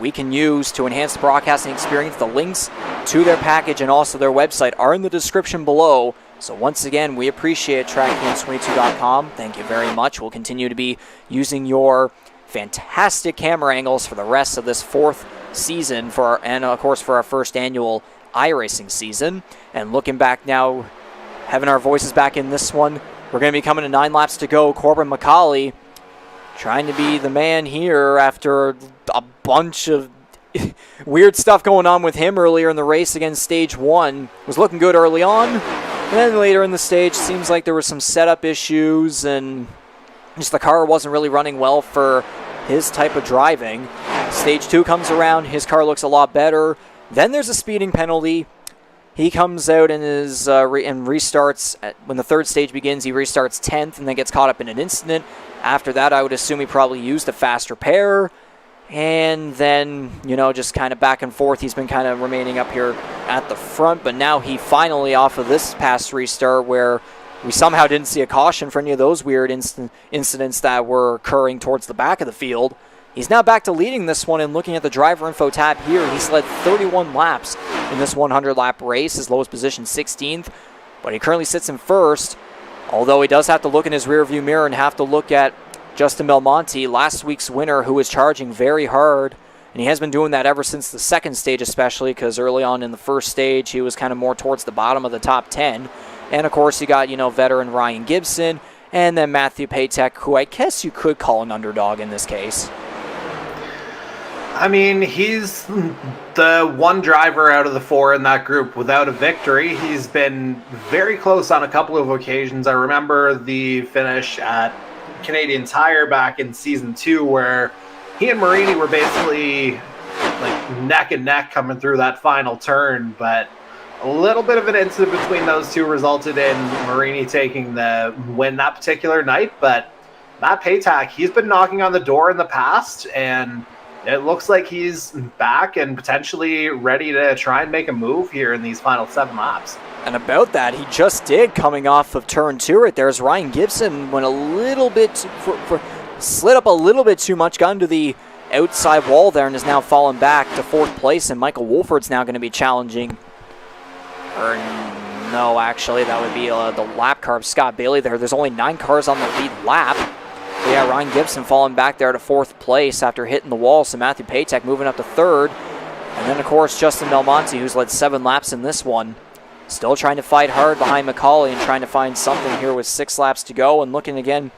we can use to enhance the broadcasting experience. The links to their package and also their website are in the description below. So once again, we appreciate TrackCams22.com. Thank you very much. We'll continue to be using your fantastic camera angles for the rest of this fourth season and of course for our first annual iRacing season. And looking back now, having our voices back in this one, we're going to be coming to 9 laps to go. Corbin McCauley trying to be the man here after a bunch of weird stuff going on with him earlier in the race against stage 1. Was looking good early on. And then later in the stage, seems like there were some setup issues and just the car wasn't really running well for his type of driving. Stage 2 comes around, his car looks a lot better. Then there's a speeding penalty. He comes out and restarts. When the third stage begins, he restarts 10th and then gets caught up in an incident. After that, I would assume he probably used a fast repair. And then, just kind of back and forth. He's been kind of remaining up here at the front. But now he finally, off of this past restart where we somehow didn't see a caution for any of those weird incidents that were occurring towards the back of the field. He's now back to leading this one, and looking at the driver info tab here, he's led 31 laps in this 100-lap race. His lowest position, 16th. But he currently sits in first, although he does have to look in his rearview mirror and have to look at Justin Belmonte, last week's winner, who was charging very hard. And he has been doing that ever since the second stage especially, because early on in the first stage, he was kind of more towards the bottom of the top 10. And, of course, you got, veteran Ryan Gibson, and then Matthew Patek, who I guess you could call an underdog in this case. I mean, he's the one driver out of the four in that group without a victory. He's been very close on a couple of occasions. I remember the finish at Canadian Tire back in Season 2 where he and Marini were basically like neck and neck coming through that final turn, but a little bit of an incident between those two resulted in Marini taking the win that particular night. But Matt Patek, he's been knocking on the door in the past, and it looks like he's back and potentially ready to try and make a move here in these final 7 laps. And about that, he just did coming off of turn 2 right there as Ryan Gibson went a little bit, slid up a little bit too much, got into the outside wall there and is now fallen back to 4th place. And Michael Wolford's now going to be challenging, or no, actually, that would be the lap car of Scott Bailey there. There's only 9 cars on the lead lap. But yeah, Ryan Gibson falling back there to 4th place after hitting the wall. So Matthew Patek moving up to 3rd. And then, of course, Justin Belmonte, who's led 7 laps in this one, still trying to fight hard behind McCauley and trying to find something here with 6 laps to go. And looking again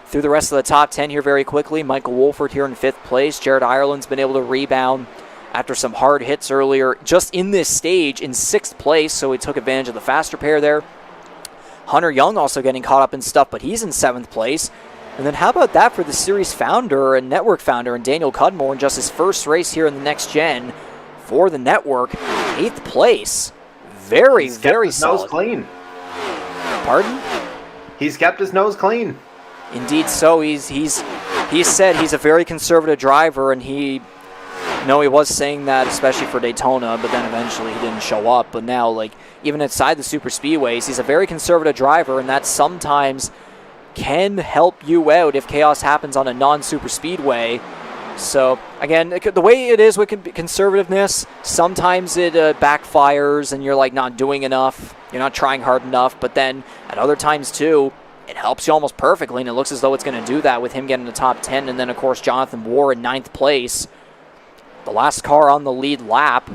through the rest of the top 10 here very quickly. Michael Wolford here in 5th place. Jared Ireland's been able to rebound after some hard hits earlier just in this stage in 6th place. So he took advantage of the faster pair there. Hunter Young also getting caught up in stuff, but he's in 7th place. And then how about that for the series founder and network founder and Daniel Cudmore in just his first race here in the next gen for the network, 8th place. Very, he's very kept his solid. nose clean. Pardon? He's kept his nose clean. Indeed so. He's said he's a very conservative driver, and he was saying that especially for Daytona, but then eventually he didn't show up. But now, like, even outside the super speedways, he's a very conservative driver, and that sometimes can help you out if chaos happens on a non-super speedway. So again, the way it is with conservativeness, sometimes it backfires and you're like not doing enough, you're not trying hard enough, but then at other times too, it helps you almost perfectly, and it looks as though it's going to do that with him getting the top 10. And then of course Jonathan War in 9th place, the last car on the lead lap.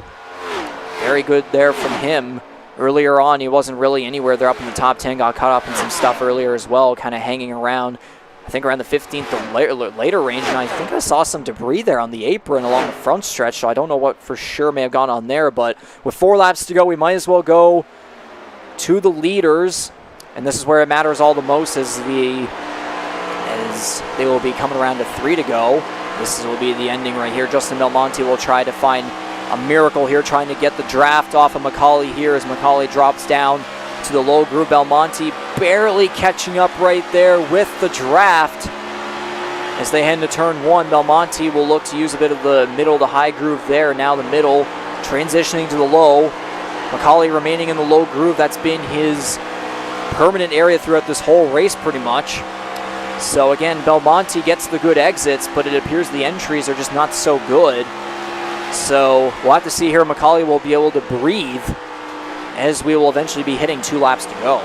Very good there from him. Earlier on, he wasn't really anywhere there up in the top 10, got caught up in some stuff earlier as well, kind of hanging around, I think around the 15th or later range, and I think I saw some debris there on the apron along the front stretch, so I don't know what for sure may have gone on there, but with 4 laps to go, we might as well go to the leaders, and this is where it matters all the most as they will be coming around to 3 to go. This will be the ending right here. Justin Belmonte will try to find a miracle here, trying to get the draft off of McCauley here as McCauley drops down to the low groove. Belmonte barely catching up right there with the draft. As they head into turn 1, Belmonte will look to use a bit of the middle to high groove there. Now the middle, transitioning to the low. McCauley remaining in the low groove. That's been his permanent area throughout this whole race pretty much. So again, Belmonte gets the good exits, but it appears the entries are just not so good. So we'll have to see here. McCauley will be able to breathe as we will eventually be hitting 2 laps to go.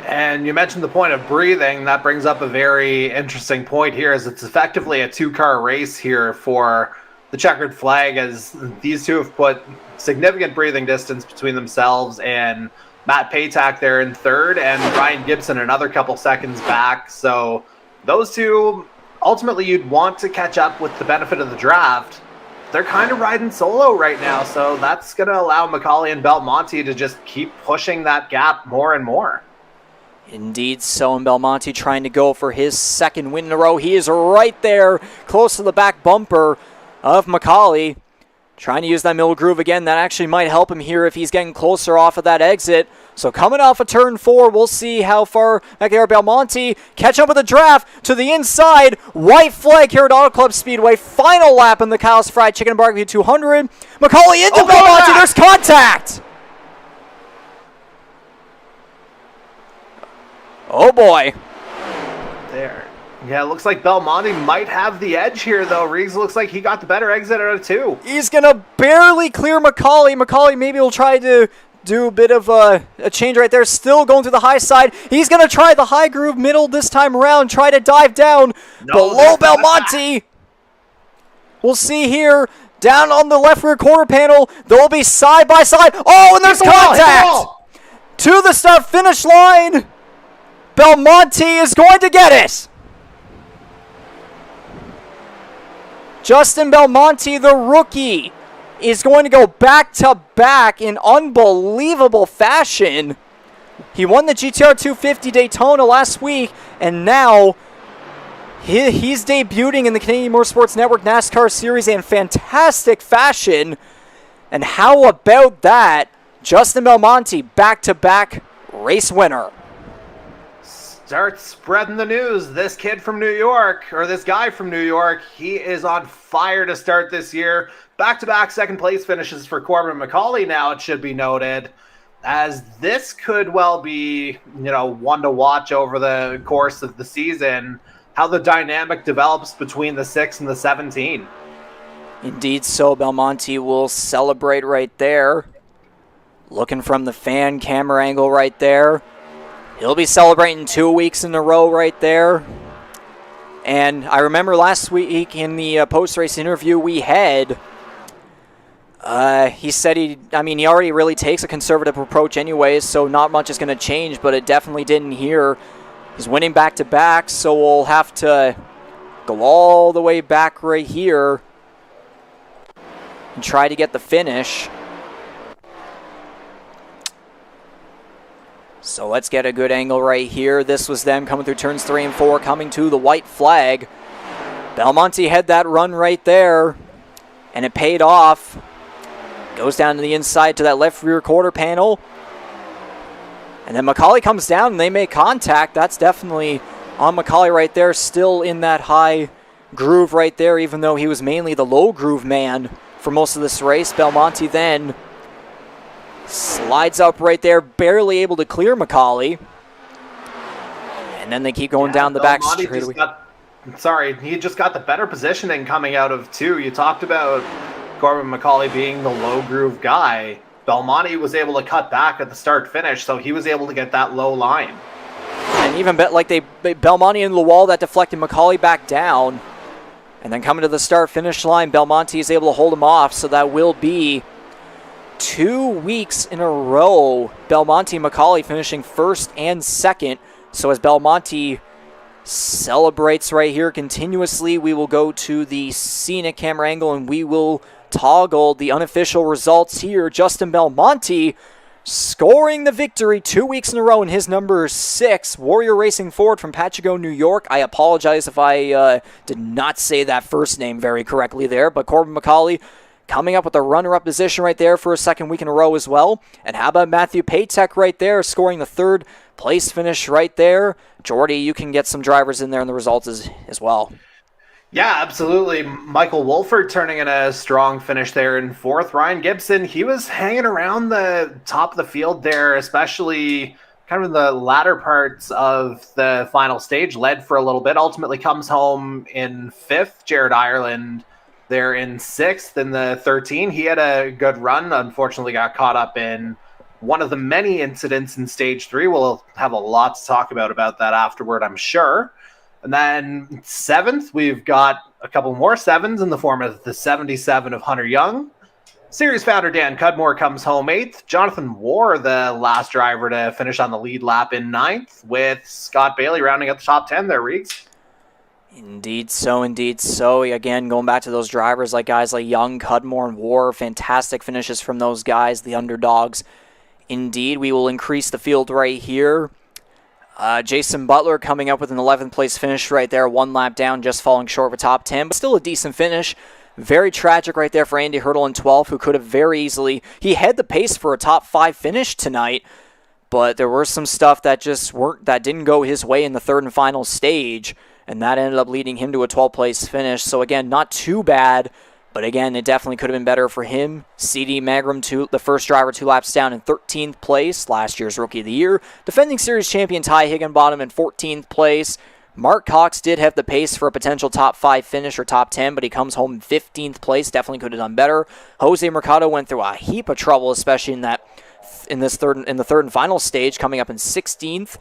And you mentioned the point of breathing. That brings up a very interesting point here, as it's effectively a 2-car race here for the checkered flag, as these two have put significant breathing distance between themselves and Matt Patek there in 3rd and Ryan Gibson another couple seconds back. So those two, ultimately you'd want to catch up with the benefit of the draft. They're kind of riding solo right now, so that's going to allow McCauley and Belmonte to just keep pushing that gap more and more. Indeed so, and Belmonte trying to go for his 2nd win in a row. He is right there, close to the back bumper of McCauley. Trying to use that middle groove again. That actually might help him here if he's getting closer off of that exit. So coming off of turn 4, we'll see how far back there Belmonte catch up with the draft to the inside. White flag here at Auto Club Speedway. Final lap in the Kyle's Fried Chicken and Barbecue 200. McCauley into Belmonte. There's contact. Oh boy. There. Yeah, it looks like Belmonte might have the edge here, though. Riggs looks like he got the better exit out of 2. He's going to barely clear McCauley. McCauley maybe will try to do a bit of a change right there. Still going through the high side. He's going to try the high groove middle this time around. Try to dive down below Belmonte. We'll see here. Down on the left rear quarter panel. They'll be side by side. Oh, and there's contact. To the start finish line. Belmonte is going to get it. Justin Belmonte, the rookie, is going to go back-to-back in unbelievable fashion. He won the GTR 250 Daytona last week, and now he's debuting in the Canadian Motorsports Network NASCAR Series in fantastic fashion. And how about that? Justin Belmonte, back-to-back race winner. Start spreading the news. This kid from New York, or this guy from New York, he is on fire to start this year. Back-to-back second place finishes for Corbin McCauley now, it should be noted, as this could well be, one to watch over the course of the season, how the dynamic develops between the 6 and the 17. Indeed so. Belmonte will celebrate right there. Looking from the fan camera angle right there. He'll be celebrating 2 weeks in a row right there. And I remember last week in the post-race interview we had, he said he already really takes a conservative approach anyways, so not much is going to change, but it definitely didn't here. He's winning back-to-back, so we'll have to go all the way back right here and try to get the finish. So let's get a good angle right here. This was them coming through turns 3 and 4, coming to the white flag. Belmonte had that run right there, and it paid off. Goes down to the inside to that left rear quarter panel. And then McCauley comes down, and they make contact. That's definitely on McCauley right there, still in that high groove right there, even though he was mainly the low groove man for most of this race. Belmonte then slides up right there, barely able to clear McCauley. And then they keep going down the back straight. He just got the better positioning coming out of 2. You talked about Corbin McCauley being the low groove guy. Belmonte was able to cut back at the start finish, so he was able to get that low line. And even Belmonte in the wall that deflected McCauley back down. And then coming to the start finish line, Belmonte is able to hold him off, so that will be 2 weeks in a row, Belmonte and McCauley finishing first and second. So as Belmonte celebrates right here continuously, we will go to the scenic camera angle and we will toggle the unofficial results here. Justin Belmonte scoring the victory 2 weeks in a row in his number 6, Warrior Racing Ford from Pachigo, New York. I apologize if I did not say that first name very correctly there, but Corbin McCauley coming up with a runner-up position right there for a second week in a row as well. And how about Matthew Patek right there, scoring the 3rd place finish right there. Jordy, you can get some drivers in there in the results as well. Yeah, absolutely. Michael Wolford turning in a strong finish there in 4th. Ryan Gibson, he was hanging around the top of the field there, especially kind of in the latter parts of the final stage, led for a little bit, ultimately comes home in 5th. Jared Ireland there in 6th in the 13. He had a good run, unfortunately got caught up in one of the many incidents in stage 3. We'll have a lot to talk about that afterward, I'm sure. And then 7th, we've got a couple more 7s in the form of the 77 of Hunter Young. Series founder Dan Cudmore comes home 8th. Jonathan War, the last driver to finish on the lead lap in 9th, with Scott Bailey rounding up the top 10 there, Reeks. Indeed so, indeed so. Again, going back to those drivers like guys like Young, Cudmore, and War, fantastic finishes from those guys, the underdogs. Indeed, we will increase the field right here. Jason Butler coming up with an 11th place finish right there, 1 lap down, just falling short of a top 10, but still a decent finish. Very tragic right there for Andy Hurdle in 12th, who could have very easily, he had the pace for a top 5 finish tonight, but there were some stuff that that didn't go his way in the 3rd and final stage, and that ended up leading him to a 12th place finish. So again, not too bad, but again, it definitely could have been better for him. CD Magram, the first driver 2 laps down in 13th place, last year's Rookie of the Year. Defending series champion Ty Higginbottom in 14th place. Mark Cox did have the pace for a potential top 5 finish or top 10, but he comes home in 15th place. Definitely could have done better. Jose Mercado went through a heap of trouble, especially in that in the third and final stage, coming up in 16th.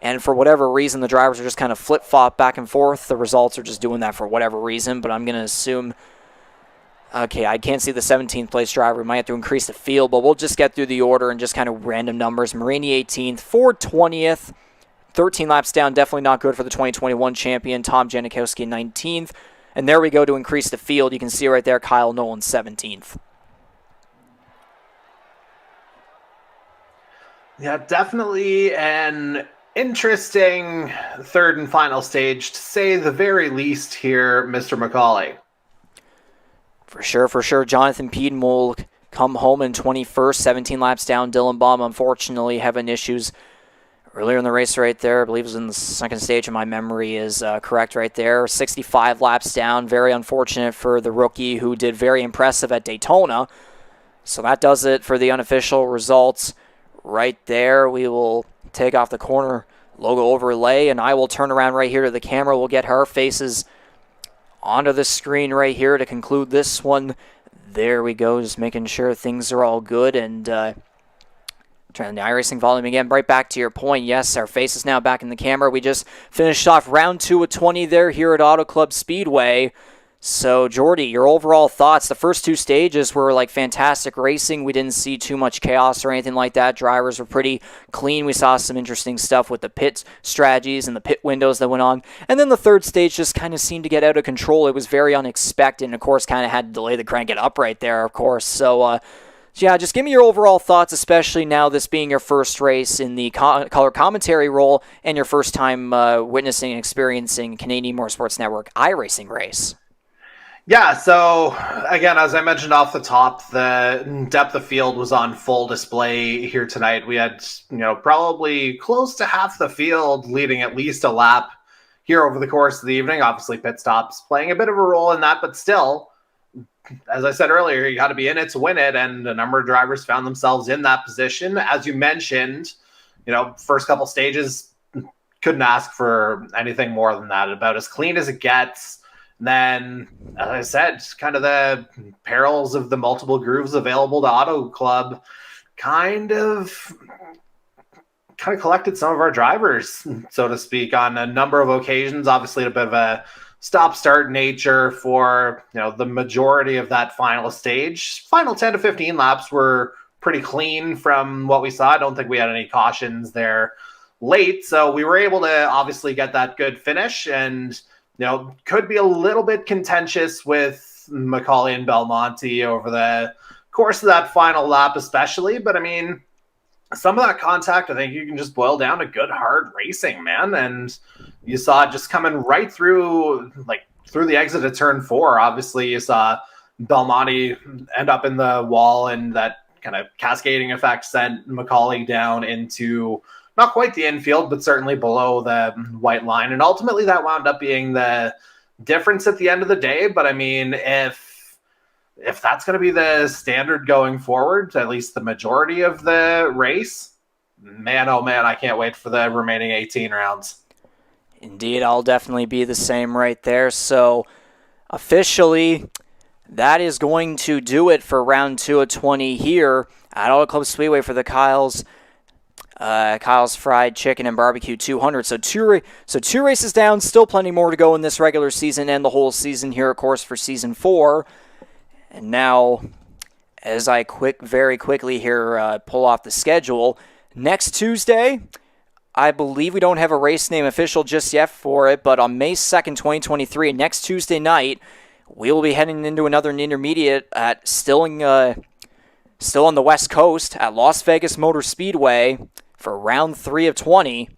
And for whatever reason, the drivers are just kind of flip-flop back and forth. The results are just doing that for whatever reason, but I'm going to assume... Okay, I can't see the 17th place driver. We might have to increase the field, but we'll just get through the order and just kind of random numbers. Marini 18th, Ford 20th, 13 laps down, definitely not good for the 2021 champion. Tom Janikowski 19th. And there we go to increase the field. You can see right there, Kyle Nolan 17th. Yeah, definitely an interesting third and final stage, to say the very least here, Mr. McCauley. For sure. Jonathan Peden will come home in 21st, 17 laps down. Dylan Baum, unfortunately, having issues earlier in the race right there. I believe it was in the second stage, and my memory is correct right there. 65 laps down. Very unfortunate for the rookie who did very impressive at Daytona. So that does it for the unofficial results right there. We will take off the corner logo overlay, and I will turn around right here to the camera. We'll get our faces onto the screen right here to conclude this one. There we go, just making sure things are all good, and turn the iRacing volume again. Right back to your point, yes, our face is now back in the camera. We just finished off round 2 of 20 there here at Auto Club Speedway. So, Jordy, your overall thoughts? The first 2 stages were like fantastic racing. We didn't see too much chaos or anything like that. Drivers were pretty clean. We saw some interesting stuff with the pit strategies and the pit windows that went on. And then the third stage just kind of seemed to get out of control. It was very unexpected, and of course kind of had to delay the crank it up right there, of course. So, yeah, just give me your overall thoughts, especially now this being your first race in the color commentary role and your first time witnessing and experiencing Canadian Motorsports Network iRacing race. Yeah, so again, as I mentioned off the top, the depth of field was on full display here tonight. We had, probably close to half the field leading at least a lap here over the course of the evening. Obviously, pit stops playing a bit of a role in that, but still, as I said earlier, you got to be in it to win it, and a number of drivers found themselves in that position. As you mentioned, first couple stages, couldn't ask for anything more than that. About as clean as it gets. Then, as I said, kind of the perils of the multiple grooves available to Auto Club kind of collected some of our drivers, so to speak, on a number of occasions. Obviously, a bit of a stop-start nature for the majority of that final stage. Final 10 to 15 laps were pretty clean from what we saw. I don't think we had any cautions there late, so we were able to obviously get that good finish, and could be a little bit contentious with McCauley and Belmonte over the course of that final lap especially. But, I mean, some of that contact, I think you can just boil down to good, hard racing, man. And you saw it just coming right through, through the exit of turn 4. Obviously, you saw Belmonte end up in the wall, and that kind of cascading effect sent McCauley down into not quite the infield, but certainly below the white line. And ultimately that wound up being the difference at the end of the day. But I mean, if that's going to be the standard going forward, at least the majority of the race, man, oh man, I can't wait for the remaining 18 rounds. Indeed, I'll definitely be the same right there. So officially, that is going to do it for round 2 of 20 here at Auto Club Speedway for the Kyle's Fried Chicken and Barbecue 200. So two races down, still plenty more to go in this regular season and the whole season here, of course, for Season 4. And now, as I very quickly here pull off the schedule, next Tuesday, I believe we don't have a race name official just yet for it, but on May 2nd, 2023, next Tuesday night, we will be heading into another intermediate at still on the West Coast at Las Vegas Motor Speedway for round 3 of 20.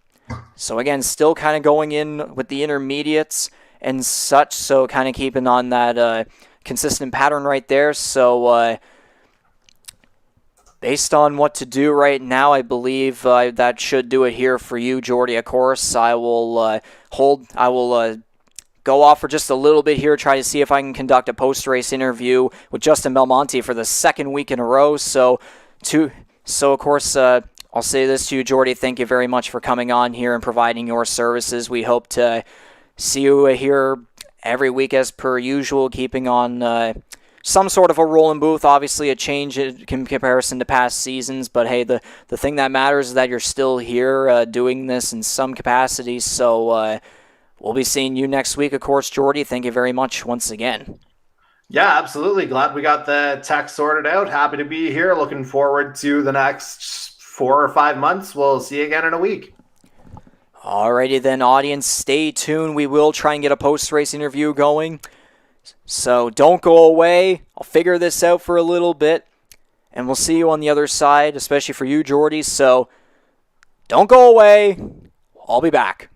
So again, still kind of going in with the intermediates and such, so kind of keeping on that consistent pattern right there. So based on what to do right now, I believe that should do it here for you, Jordy. Of course, I will go off for just a little bit here, try to see if I can conduct a post-race interview with Justin Belmonte for the second week in a row. So of course, I'll say this to you, Jordy. Thank you very much for coming on here and providing your services. We hope to see you here every week as per usual, keeping on some sort of a rolling booth, obviously a change in comparison to past seasons, but hey, the thing that matters is that you're still here doing this in some capacity, so we'll be seeing you next week, of course, Jordy. Thank you very much once again. Yeah, absolutely. Glad we got the tech sorted out. Happy to be here. Looking forward to the next 4 or 5 months. We'll see you again in a week. Alrighty then, audience, stay tuned. We will try and get a post-race interview going. So don't go away. I'll figure this out for a little bit. And we'll see you on the other side, especially for you, Jordy. So don't go away. I'll be back.